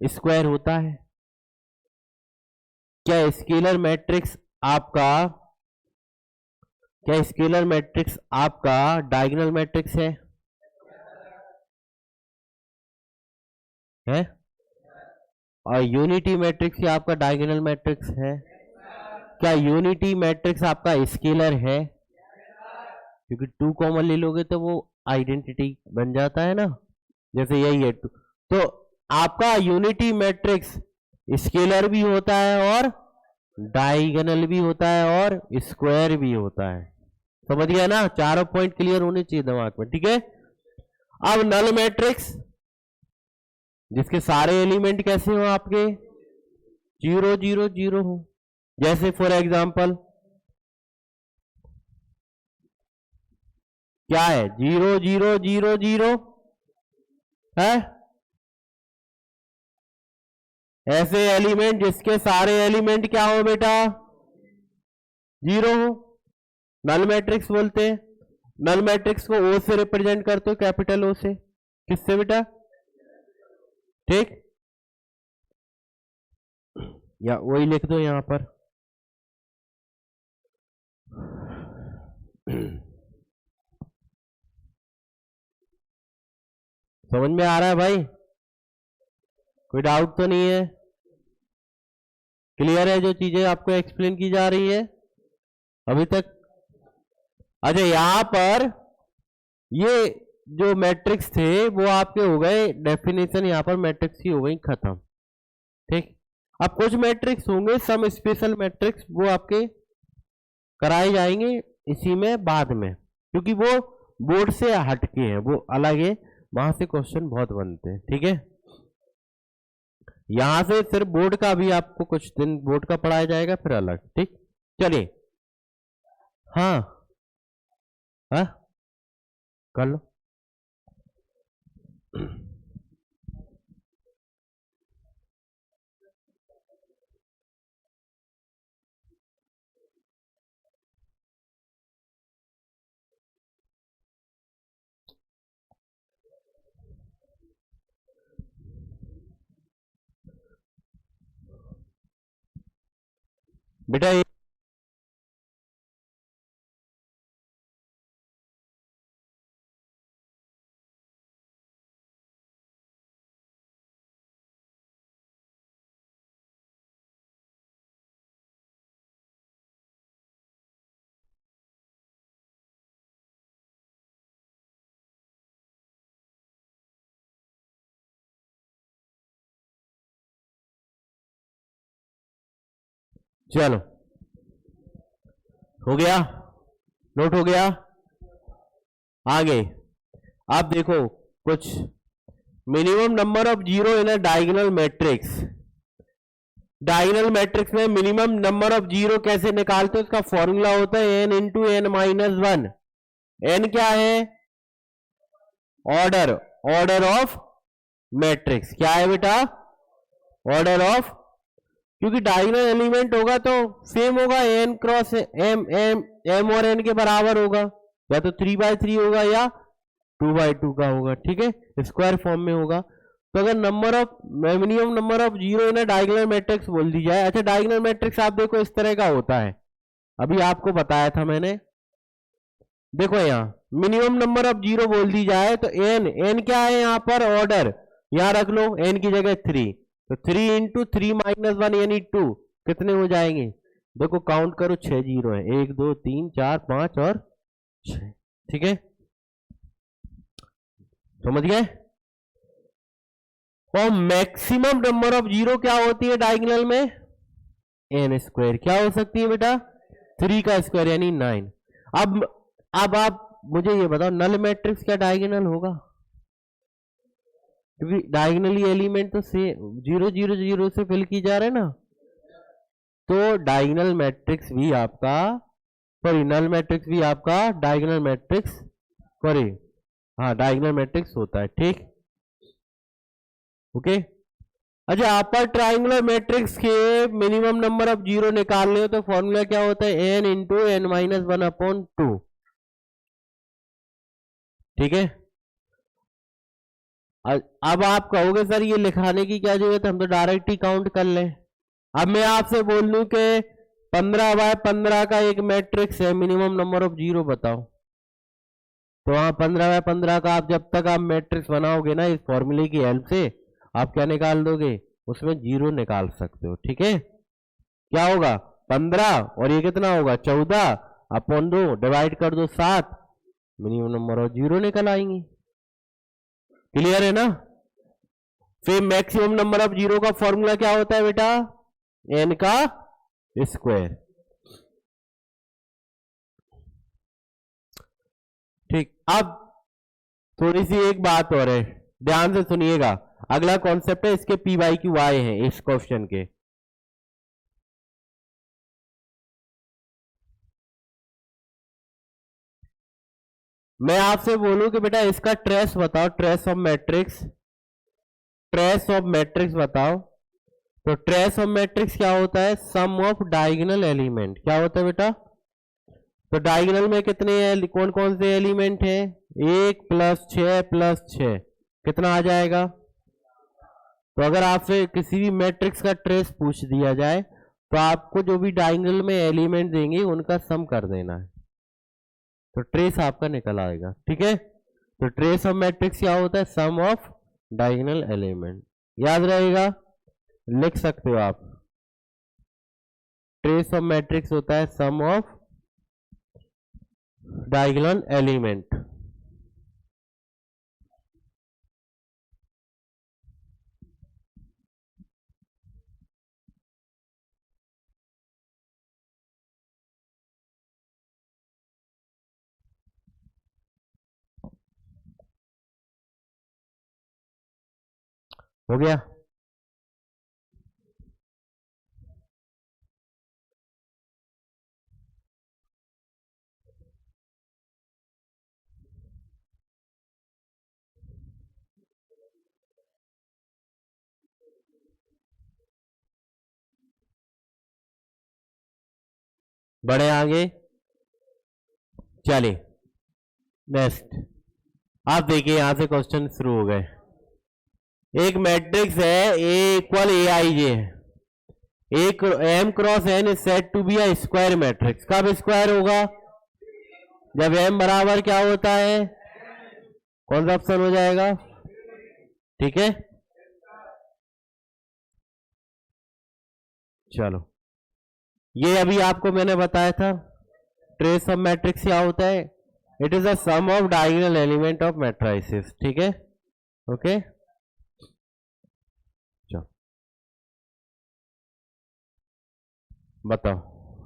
Speaker 1: स्क्वायर होता है, क्या स्केलर मैट्रिक्स आपका, क्या स्केलर मैट्रिक्स आपका डायगोनल मैट्रिक्स है? और यूनिटी मैट्रिक्स क्या आपका डायगोनल मैट्रिक्स है? क्या यूनिटी मैट्रिक्स आपका स्केलर है? क्योंकि 2 कॉमन ले लोगे तो वो आइडेंटिटी बन जाता है ना, जैसे यही है 2। तो आपका यूनिटी मैट्रिक्स स्केलर भी होता है और डायगोनल भी होता है और स्क्वायर भी होता है। समझ गया ना, चारों पॉइंट क्लियर होने चाहिए दिमाग में। ठीक है, अब नल मैट्रिक्स जिसके सारे एलिमेंट कैसे हो आपके, 0 0 0 हो। जैसे फॉर एग्जांपल क्या है, 0 0 0 0 है, ऐसे एलिमेंट जिसके सारे एलिमेंट क्या हो बेटा, 0 हो, नल मैट्रिक्स बोलते हैं। नल मैट्रिक्स को ओ से रिप्रेजेंट करते हो, कैपिटल ओ से। किससे बेटा, ठीक, या वही लिख दो यहां पर। समझ में आ रहा है भाई, कोई डाउट तो नहीं है, क्लियर है जो चीजें आपको एक्सप्लेन की जा रही है अभी तक। अच्छा यहां पर ये जो मैट्रिक्स थे वो आपके हो गए, डेफिनेशन यहां पर मैट्रिक्स की हो गई खत्म। ठीक, अब कुछ मैट्रिक्स होंगे सम स्पेशल मैट्रिक्स, वो आपके कराए जाएंगे इसी में बाद में, क्योंकि वो बोर्ड से हटके हैं, वो अलग है, वहां से क्वेश्चन बहुत बनते हैं। ठीक है, यहां से सिर्फ बोर्ड का भी आपको कुछ दिन बोर्ड का पढ़ाया जाएगा, फिर अलग। ठीक, चलिए, हाँ हाँ कर लो। बेटा चलो हो गया, नोट हो गया। आगे आप देखो कुछ minimum number of zero in a diagonal matrix. Diagonal matrix में मिनिमम नंबर ऑफ जीरो कैसे निकालते हैं, उसका फॉर्मूला होता है N into N minus one. N क्या है, ऑर्डर, ऑर्डर ऑफ मैट्रिक्स। क्या है बेटा, ऑर्डर ऑफ, क्योंकि डायगोनल एलिमेंट होगा तो सेम होगा, एन क्रॉस एम, एम और एन के बराबर होगा, या तो 3/3 होगा या 2/2 का होगा, ठीक है, स्क्वायर फॉर्म में होगा। तो अगर number of minimum number of zero in diagonal matrix बोल दी जाए। अच्छा, डायगोनल मैट्रिक्स आप देखो इस तरह का होता है, अभी आपको बताया था मैंने। देखो यहाँ मिनिमम नंबर ऑफ जीरो बोल दी जाए तो एन, एन क्या है यहाँ पर, ऑर्डर, यहाँ रख लो एन की जगह 3, तो 3 इंटू 3 माइनस 1 यानी 2, कितने हो जाएंगे, देखो काउंट करो 6 जीरो है, 1 2 3 4 5 और 6, ठीक है, समझ गए। और मैक्सिमम नंबर ऑफ जीरो क्या होती है डायगोनल में, एन स्क्वायर, क्या हो सकती है बेटा, 3 का स्क्वायर यानी 9। अब आप मुझे ये बताओ नल मैट्रिक्स क्या डायगोनल होगा, क्योंकि डायगोनली एलिमेंट तो से 0 0 0 से फिल की जा रहे हैं ना, तो डायगोनल मैट्रिक्स भी आपका, सॉरी नल मैट्रिक्स भी आपका डायगोनल मैट्रिक्स, सॉरी हाँ डायगोनल मैट्रिक्स होता है, ठीक, ओके। अच्छा, अपर ट्राइंगुलर मैट्रिक्स के मिनिमम नंबर ऑफ जीरो निकालने हो तो फॉर्मूला क्या होता है, एन इंटू एन माइनस 1/2, ठीक है। अब आप कहोगे सर ये लिखाने की क्या जरूरत है, हम तो डायरेक्ट ही काउंट कर लें। अब मैं आपसे बोल दूं कि 15/15 का एक मैट्रिक्स है, मिनिमम नंबर ऑफ जीरो बताओ, तो वहां 15/15 का आप जब तक आप मैट्रिक्स बनाओगे ना इस फॉर्मूले की हेल्प से, आप क्या निकाल दोगे, उसमें जीरो निकाल सकते हो, ठीक है। क्या होगा 15 और ये कितना होगा 14 अपॉन 2 डिवाइड कर दो 7, मिनिमम नंबर ऑफ जीरो निकल आएंगी, क्लियर है ना। फिर मैक्सिमम नंबर ऑफ जीरो का फॉर्मूला क्या होता है बेटा, एन का स्क्वायर, ठीक। अब थोड़ी सी एक बात और है, ध्यान से सुनिएगा, अगला कॉन्सेप्ट है इसके पी वाई क्यू वाई है इस क्वेश्चन के। मैं आपसे बोलूं कि बेटा इसका ट्रेस बताओ, trace of matrix, trace of matrix बताओ, तो ट्रेस ऑफ मैट्रिक्स क्या होता है, सम ऑफ डायगोनल एलिमेंट। क्या होता है बेटा, तो डायगोनल में कितने कौन कौन से एलिमेंट हैं, 1 + 6 + 6, कितना आ जाएगा। तो अगर आपसे किसी भी मैट्रिक्स का ट्रेस पूछ दिया जाए तो आपको जो भी डायगोनल में एलिमेंट देंगे उनका सम कर देना है, तो ट्रेस आपका निकल आएगा, ठीक है। तो ट्रेस ऑफ मैट्रिक्स क्या होता है, सम ऑफ डायगोनल एलिमेंट, याद रहेगा, लिख सकते हो आप, ट्रेस ऑफ मैट्रिक्स होता है सम ऑफ डायगोनल एलिमेंट। हो गया, बढ़े आगे, चलिए नेक्स्ट। आप देखिए यहां से क्वेश्चन शुरू हो गए। एक मैट्रिक्स है ए इक्वल ए आई जे है, एक M cross N is said to be a square matrix. कब स्क्वायर होगा, जब एम बराबर क्या होता है, कौन सा ऑप्शन हो जाएगा, ठीक है। चलो ये अभी आपको मैंने बताया था, ट्रेस ऑफ मैट्रिक्स क्या होता है, it is a sum of diagonal element of matrices, ठीक है, ओके। चलो बताओ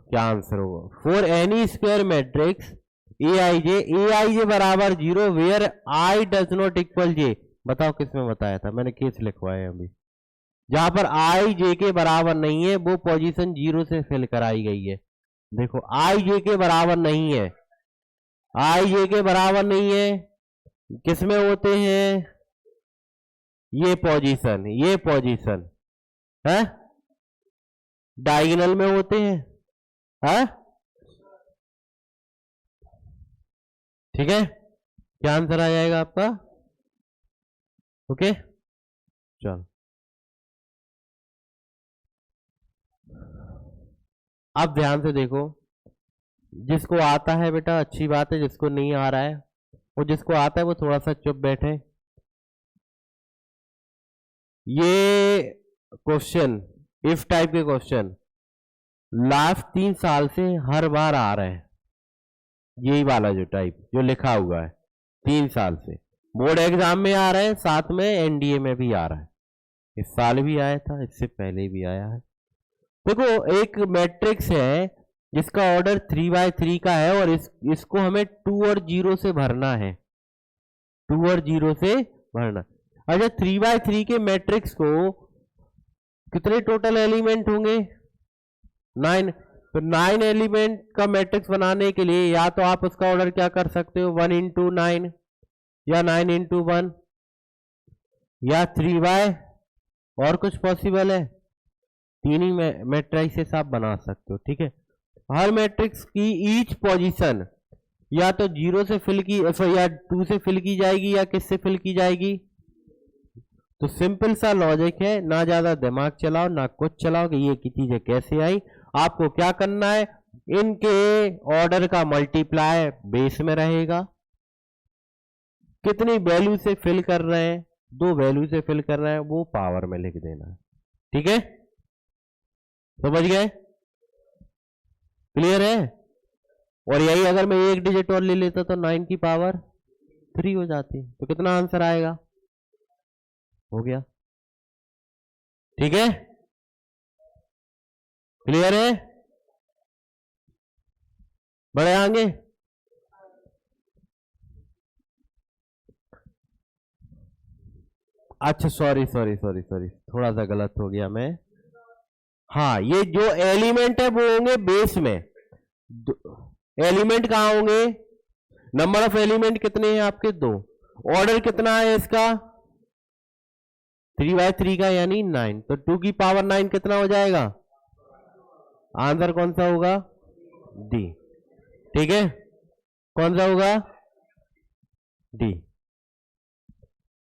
Speaker 1: क्या आंसर होगा। For any square matrix A I J बराबर 0 where I does not equal J. बताओ किसमें बताया था, मैंने केस लिखवाया अभी। जहां पर आई जे के बराबर नहीं है वो पोजीशन 0 से फिल कराई गई है। देखो आई जे के बराबर नहीं है, आई जे के बराबर नहीं है, किसमें होते हैं, ये पोजीशन है डायगोनल में होते हैं। ठीक है, क्या आंसर आ जाएगा आपका। ओके चलो अब ध्यान से देखो, जिसको आता है बेटा अच्छी बात है, जिसको नहीं आ रहा है और जिसको आता है वो थोड़ा सा चुप बैठे। ये क्वेश्चन इफ टाइप के क्वेश्चन लास्ट 3 साल से हर बार आ रहे हैं, यही वाला जो टाइप जो लिखा हुआ है 3 साल से बोर्ड एग्जाम में आ रहे हैं, साथ में एनडीए में भी आ रहा है। इस साल भी आया था, इससे पहले भी आया है। देखो एक मैट्रिक्स है जिसका ऑर्डर 3x3 का है और इसको हमें 2 और 0 से भरना है, 2 और 0 से भरना। अच्छा 3x3 के मैट्रिक्स को कितने टोटल एलिमेंट होंगे, 9। तो 9 एलिमेंट का मैट्रिक्स बनाने के लिए या तो आप उसका ऑर्डर क्या कर सकते हो 1 into 9 या 9 into 1 या 3y, और कुछ पॉसिबल है, 3 ही मैट्रिक्स आप बना सकते हो। ठीक है, हर मैट्रिक्स की ईच पोजीशन या तो 0 से फिल की या 2 से फिल की जाएगी या किससे फिल की जाएगी। तो सिंपल सा लॉजिक है, ना ज्यादा दिमाग चलाओ ना कुछ चलाओ कि ये की चीजें कैसे आई। आपको क्या करना है, इनके ऑर्डर का मल्टीप्लाई बेस में रहेगा, कितनी वैल्यू से फिल कर रहे हैं, 2 वैल्यू से फिल कर रहे हैं, वो पावर में लिख देना है। ठीक है, समझ गए, क्लियर है। और यही अगर मैं एक डिजिट और ले लेता तो 9 की पावर 3 हो जाती, तो कितना आंसर आएगा, हो गया। ठीक है, क्लियर है, बढ़े आगे। अच्छा सॉरी थोड़ा सा गलत हो गया मैं। हाँ ये जो एलिमेंट है वो होंगे बेस में, एलिमेंट कहां होंगे, नंबर ऑफ एलिमेंट कितने हैं आपके 2, ऑर्डर कितना है इसका 3x3 का यानी 9, तो 2 की पावर 9 कितना हो जाएगा, आंसर कौन सा होगा, डी। ठीक है, कौन सा होगा, डी,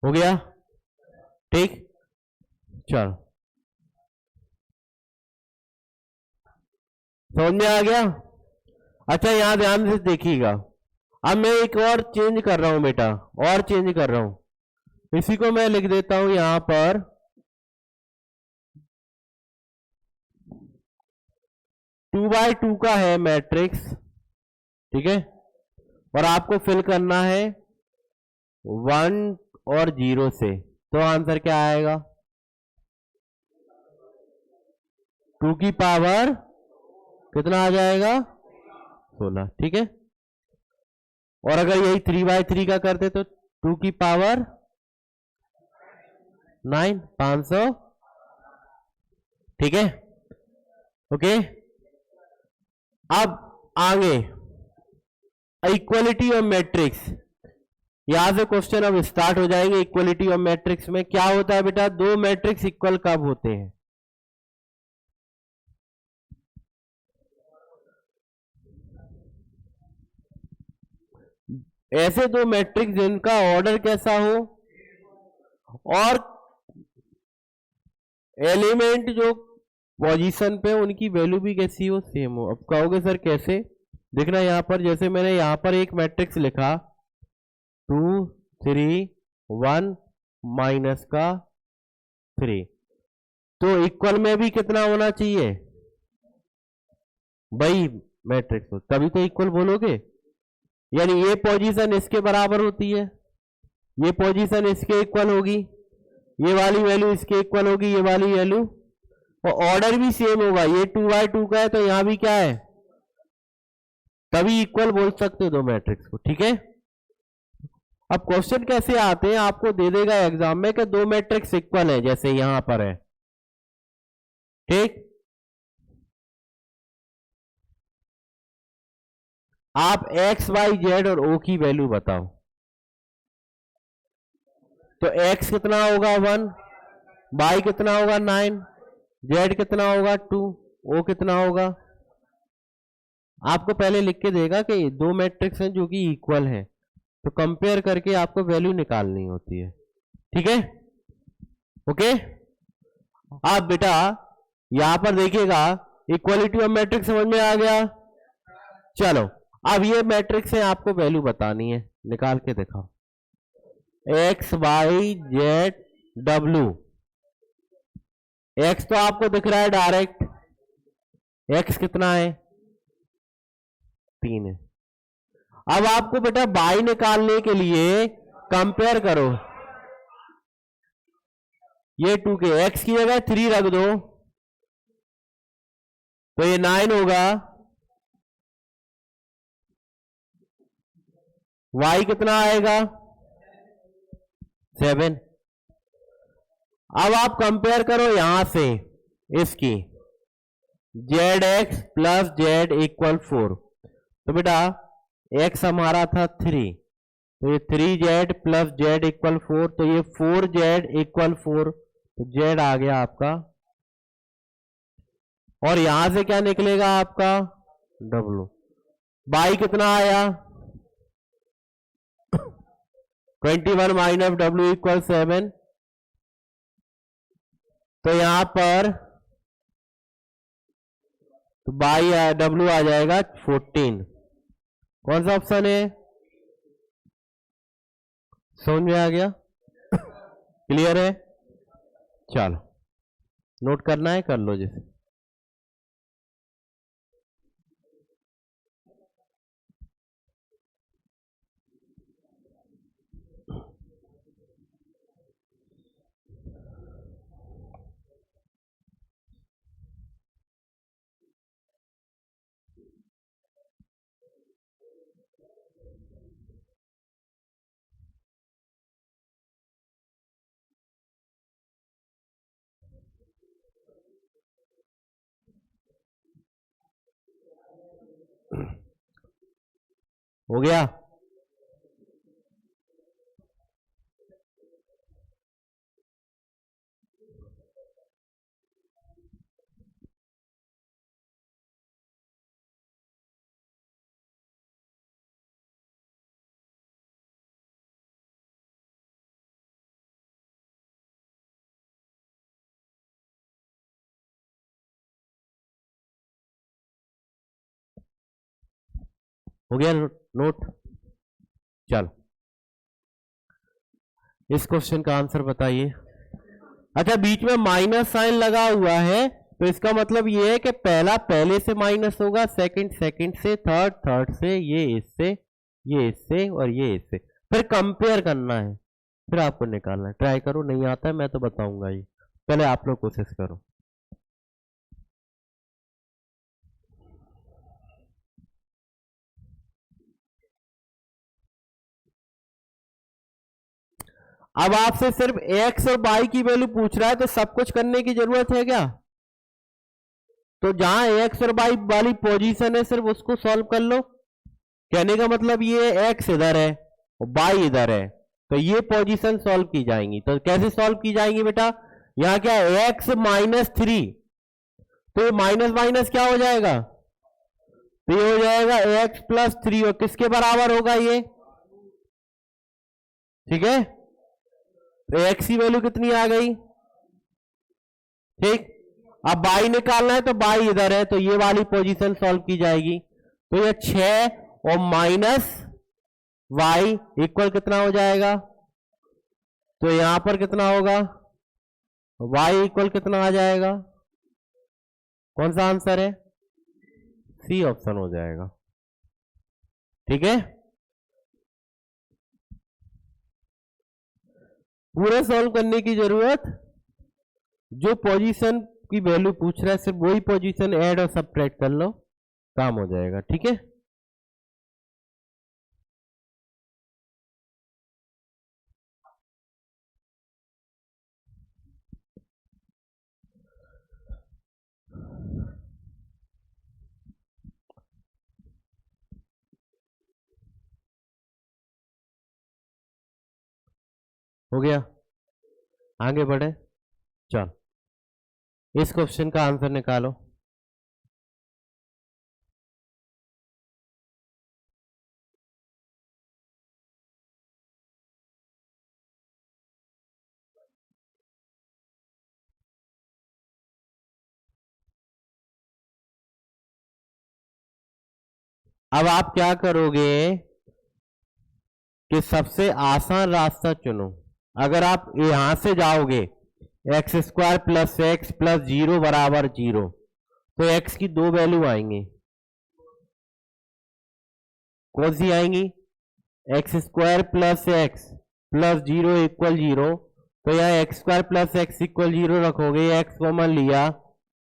Speaker 1: हो गया। ठीक, चलो समझ में आ गया। अच्छा यहां ध्यान से देखिएगा, अब मैं एक और चेंज कर रहा हूं बेटा, और चेंज कर रहा हूं, इसी को मैं लिख देता हूं यहां पर 2x2 का है मैट्रिक्स। ठीक है, और आपको फिल करना है 1 और 0 से, तो आंसर क्या आएगा, 2 की पावर कितना आ जाएगा 16। ठीक है, और अगर यही 3x3 का करते तो 2 की पावर 9, 500। ठीक है, ओके। अब आगे इक्वलिटी ऑफ मैट्रिक्स, यहां से क्वेश्चन अब स्टार्ट हो जाएंगे। इक्वलिटी ऑफ मैट्रिक्स में क्या होता है बेटा, 2 मैट्रिक्स इक्वल कब होते हैं, ऐसे 2 मैट्रिक्स जिनका ऑर्डर कैसा हो और एलिमेंट जो पोजीशन पे उनकी वैल्यू भी कैसी हो, सेम हो। अब कहोगे सर कैसे, देखना यहां पर, जैसे मैंने यहां पर एक मैट्रिक्स लिखा 2 3 1 माइनस का 3, तो इक्वल में भी कितना होना चाहिए भाई मैट्रिक्स हो, तभी तो इक्वल बोलोगे। यानी ये पोजीशन इसके बराबर होती है, ये पोजीशन इसके इक्वल होगी, ये वाली वैल्यू इसके इक्वल होगी, ये वाली वैल्यू और ऑर्डर भी सेम होगा, ये 2x2 का है तो यहां भी क्या है, तभी इक्वल बोल सकते हो दो मैट्रिक्स को। ठीक है, अब क्वेश्चन कैसे आते हैं, आपको दे देगा एग्जाम में कि दो मैट्रिक्स इक्वल है, जैसे यहां पर है। ठीक, आप x y z और o की वैल्यू बताओ। तो x कितना होगा 1, y कितना होगा 9, z कितना होगा 2, o कितना होगा। आपको पहले लिख के देगा कि दो मैट्रिक्स हैं जो कि इक्वल हैं, तो कंपेयर करके आपको वैल्यू निकालनी होती है। ठीक है, ओके। आप बेटा यहां पर देखिएगा, इक्वालिटी ऑफ मैट्रिक्स समझ में आ गया। चलो अब ये मैट्रिक्स है, आपको वैल्यू बतानी है, निकाल के दिखाओ। X Y Z W, X तो आपको दिख रहा है डायरेक्ट, एक्स कितना है 3 है। अब आपको बेटा बाई निकालने के लिए कंपेयर करो, ये 2 के एक्स की जगह 3 रख दो तो ये 9 होगा, y कितना आएगा 7। अब आप कंपेयर करो यहां से इसकी, Z x plus Z equal 4, तो बेटा x हमारा था 3, तो ये 3z प्लस जेड इक्वल 4, तो ये 4z इक्वल 4, तो z आ गया आपका, और यहां से क्या निकलेगा आपका w। y कितना आया 21 माइनस w इक्वल 7, तो यहां पर तो बाई w आ जाएगा 14। कौन सा ऑप्शन है, समझ में आ गया, क्लियर है। चलो नोट करना है कर लो जैसे। हो गया, हो गया नोट। चलो इस क्वेश्चन का आंसर बताइए। अच्छा बीच में माइनस साइन लगा हुआ है, तो इसका मतलब ये है कि पहला पहले से माइनस होगा, सेकंड सेकंड से, थर्ड थर्ड से, ये इससे, ये इससे और ये इससे, फिर कंपेयर करना है, फिर आपको निकालना है। ट्राई करो, नहीं आता है मैं तो बताऊंगा ही, पहले आप लोग कोशिश करो। अब आपसे सिर्फ x और y की वैल्यू पूछ रहा है, तो सब कुछ करने की जरूरत है क्या, तो जहां x और y वाली पोजीशन है सिर्फ उसको सॉल्व कर लो। कहने का मतलब ये x इधर है और y इधर है, तो ये पोजीशन सॉल्व की जाएंगी। तो कैसे सॉल्व की जाएंगी बेटा, यहां क्या है x -3, तो ये माइनस माइनस क्या हो जाएगा, तो ये हो जाएगा x + 3, और किसके बराबर होगा ये, ठीक है। तो x की वैल्यू कितनी आ गई, ठीक। अब y निकालना है तो y इधर है, तो ये वाली पोजीशन सॉल्व की जाएगी। तो ये 6 और माइनस y इक्वल कितना हो जाएगा, तो यहां पर कितना होगा, y इक्वल कितना आ जाएगा, कौन सा आंसर है, सी ऑप्शन हो जाएगा। ठीक है, पूरा सॉल्व करने की जरूरत, जो पोजीशन की वैल्यू पूछ रहा है, सिर्फ वही पोजीशन ऐड और सबट्रैक्ट कर लो, काम हो जाएगा। ठीक है, हो गया, आगे बढ़े। चल इस क्वेश्चन का आंसर निकालो। अब आप क्या करोगे कि सबसे आसान रास्ता चुनो। अगर आप यहां से जाओगे x square plus x plus 0 बराबर 0, तो एक्स की दो वैल्यू आएंगी। कौन सी आएंगी? X square plus x plus 0 equal 0, तो यहाँ x square plus x equal 0 रखोगे, एक्स कॉमन लिया,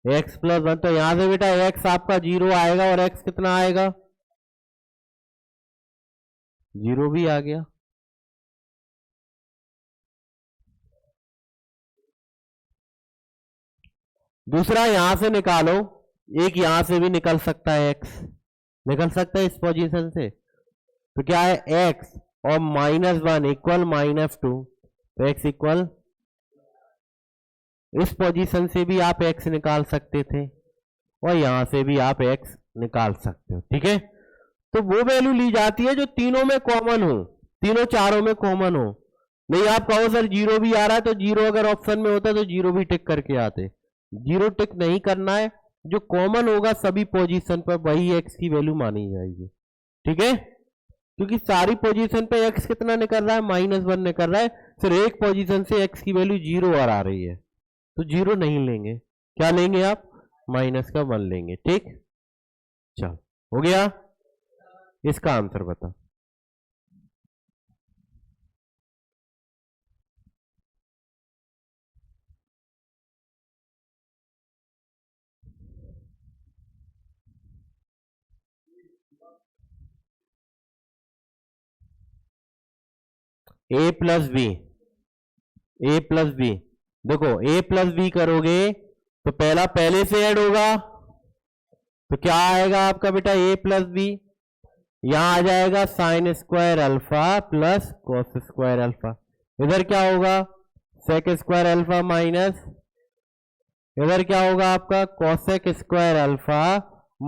Speaker 1: एक्स प्लस 1, तो यहां से बेटा एक्स आपका 0 आएगा और एक्स कितना आएगा? 0 भी आ गया। दूसरा यहां से निकालो, एक यहां से भी निकल सकता है, एक्स निकल सकता है इस पोजीशन से, तो क्या है एक्स और -1 इक्वल -2, तो एक्स इक्वल, इस पोजीशन से भी आप एक्स निकाल सकते थे और यहां से भी आप एक्स निकाल सकते हो। ठीक है, तो वो वैल्यू ली जाती है जो तीनों में कॉमन हो, तीनों चारों में कॉमन हो। नहीं आप कहो सर 0 भी आ रहा है, तो 0 अगर ऑप्शन में होता तो 0 भी टिक करके आते। 0 टिक नहीं करना है, जो कॉमन होगा सभी पोजीशन पर वही एक्स की वैल्यू मानी जाएगी। ठीक है, क्योंकि सारी पोजीशन पे एक्स कितना निकल रहा है? -1 निकल रहा है, सिर्फ एक पोजीशन से एक्स की वैल्यू 0 और आ रही है, तो 0 नहीं लेंगे। क्या लेंगे आप? -1 लेंगे। ठीक, चल हो गया। इसका आंसर बता। ए प्लस बी, ए प्लस बी, देखो ए प्लस बी करोगे तो पहला पहले से ऐड होगा, तो क्या आएगा आपका बेटा? ए प्लस बी, यहां आ जाएगा sine square alpha plus cos square alpha, इधर क्या होगा? सेक स्क्वायर अल्फा माइनस, इधर क्या होगा आपका? Cosec square alpha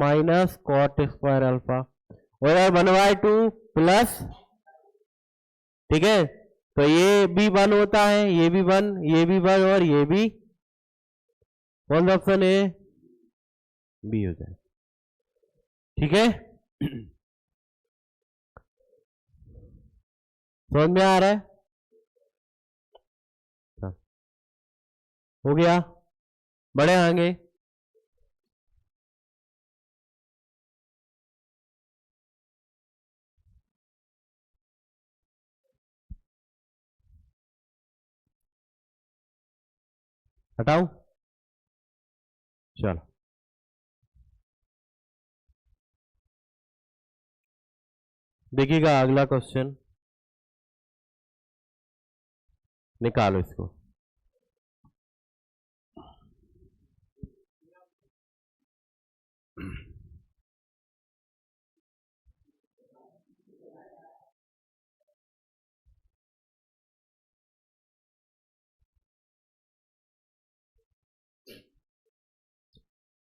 Speaker 1: minus cot square alpha, और 1/2 प्लस। ठीक है, तो ये भी 1 होता है, ये भी 1, ये भी 1 और ये भी, कौन सा ऑप्शन है? बी हो जाए। ठीक है, समझ में आ रहा है? हो गया, बढ़े आगे। हटाओ, चलो देखिएगा अगला क्वेश्चन, निकालो इसको।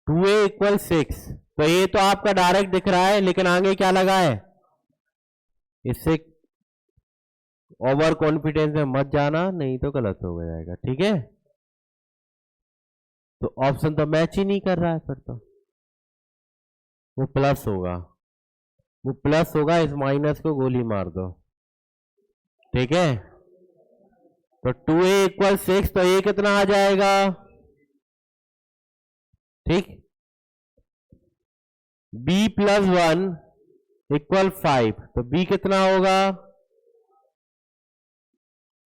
Speaker 1: टू ए इक्वल 6, तो ये तो आपका डायरेक्ट दिख रहा है, लेकिन आगे क्या लगा है? इससे ओवर कॉन्फिडेंस में मत जाना, नहीं तो गलत हो जाएगा। ठीक है, तो ऑप्शन तो मैच ही नहीं कर रहा है, फिर तो वो प्लस होगा, वो प्लस होगा, इस माइनस को गोली मार दो। ठीक है, तो 2a इक्वल 6, तो ये कितना आ जाएगा? ठीक, b प्लस 1 इक्वल 5, तो b कितना होगा?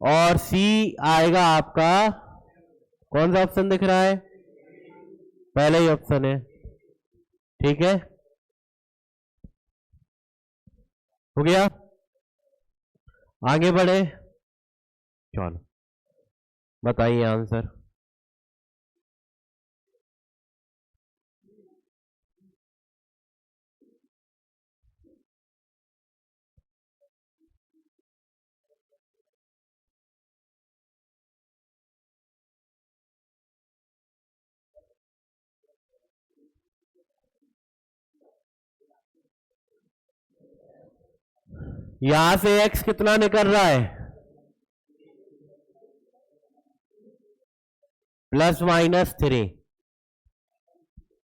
Speaker 1: और c आएगा आपका, कौन सा ऑप्शन दिख रहा है? पहला ही ऑप्शन है। ठीक है, हो गया, आगे बढ़े। चलो बताइए आंसर। यहां से x कितना निकल रहा है, +-3।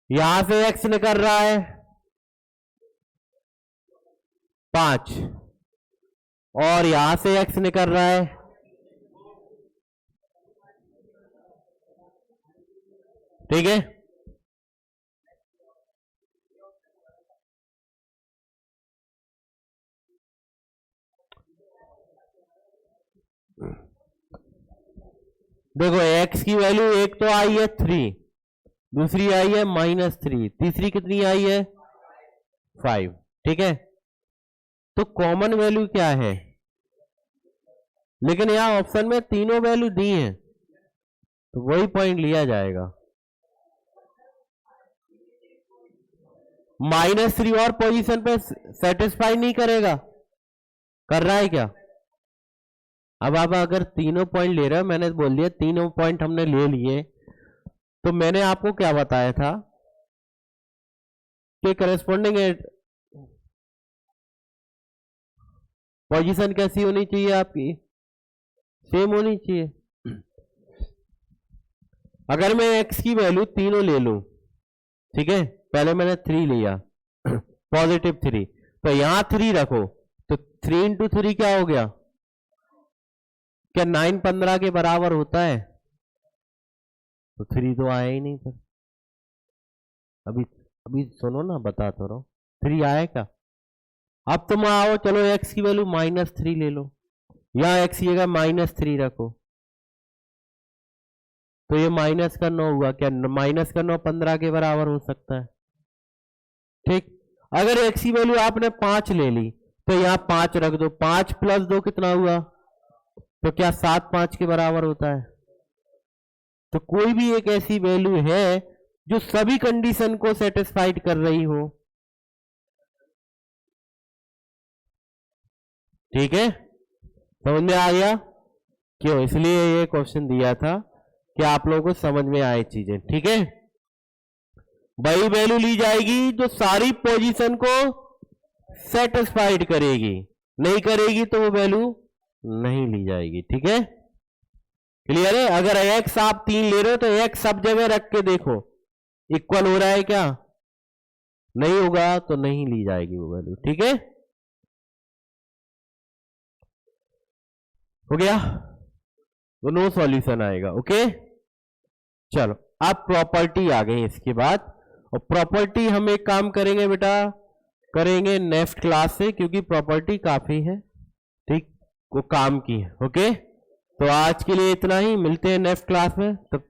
Speaker 1: यहां से x निकल रहा है 5, और यहां से x निकल रहा है, ठीक है। देखो x की वैल्यू एक तो आई है 3, दूसरी आई है -3, तीसरी कितनी आई है 5, ठीक है। तो कॉमन वैल्यू क्या है, लेकिन यहां ऑप्शन में तीनों वैल्यू दी हैं, तो वही पॉइंट लिया जाएगा। -3 और पोजीशन पे सेटिस्फाई नहीं करेगा, कर रहा है क्या। अब आप अगर तीनों पॉइंट ले रहे हो, मैंने बोल दिया तीनों पॉइंट हमने ले लिए, तो मैंने आपको क्या बताया था कि करस्पॉन्डिंग पोजीशन कैसी होनी चाहिए आपकी, सेम होनी चाहिए। अगर मैं x की वैल्यू तीनों ले लूं, ठीक है, पहले मैंने 3 लिया, +3, तो यहां 3 रखो, तो 3 × 3 क्या हो गया, क्या 9 15 के बराबर होता है, तो 3 तो आया ही नहीं सर। अभी अभी सुनो ना, बता तो रहा हूं, 3 आया क्या। अब तुम आओ, चलो x की वैल्यू -3 ले लो, या x की जगह -3 रखो, तो ये माइनस का 9 हुआ, क्या माइनस का 9 15 के बराबर हो सकता है, ठीक। अगर x की वैल्यू आपने 5 ले ली, तो यहां 5 रख दो, 5 + 2 कितना हुआ, तो क्या 7 5 के बराबर होता है। तो कोई भी एक ऐसी वैल्यू है जो सभी कंडीशन को सेटिस्फाइड कर रही हो, ठीक है, समझ में आ गया। क्यों, इसलिए ये क्वेश्चन दिया था कि आप लोगों को समझ में आए चीजें, ठीक है। वही वैल्यू ली जाएगी जो सारी पोजीशन को सेटिस्फाइड करेगी, नहीं करेगी तो वो वैल्यू नहीं ली जाएगी, ठीक है, क्लियर है। अगर x आप 3 ले रहे हो, तो x सब जगह रख के देखो इक्वल हो रहा है क्या, नहीं होगा तो नहीं ली जाएगी वो वैल्यू, ठीक है, हो गया, तो नो सॉल्यूशन आएगा, ओके। चलो अब प्रॉपर्टी आ गई इसके बाद, और प्रॉपर्टी हम एक काम करेंगे बेटा, करेंगे नेक्स्ट क्लास से, क्योंकि प्रॉपर्टी काफी है, ठीक, वो काम की है, ओके। तो आज के लिए इतना ही, मिलते हैं नेक्स्ट क्लास में, तब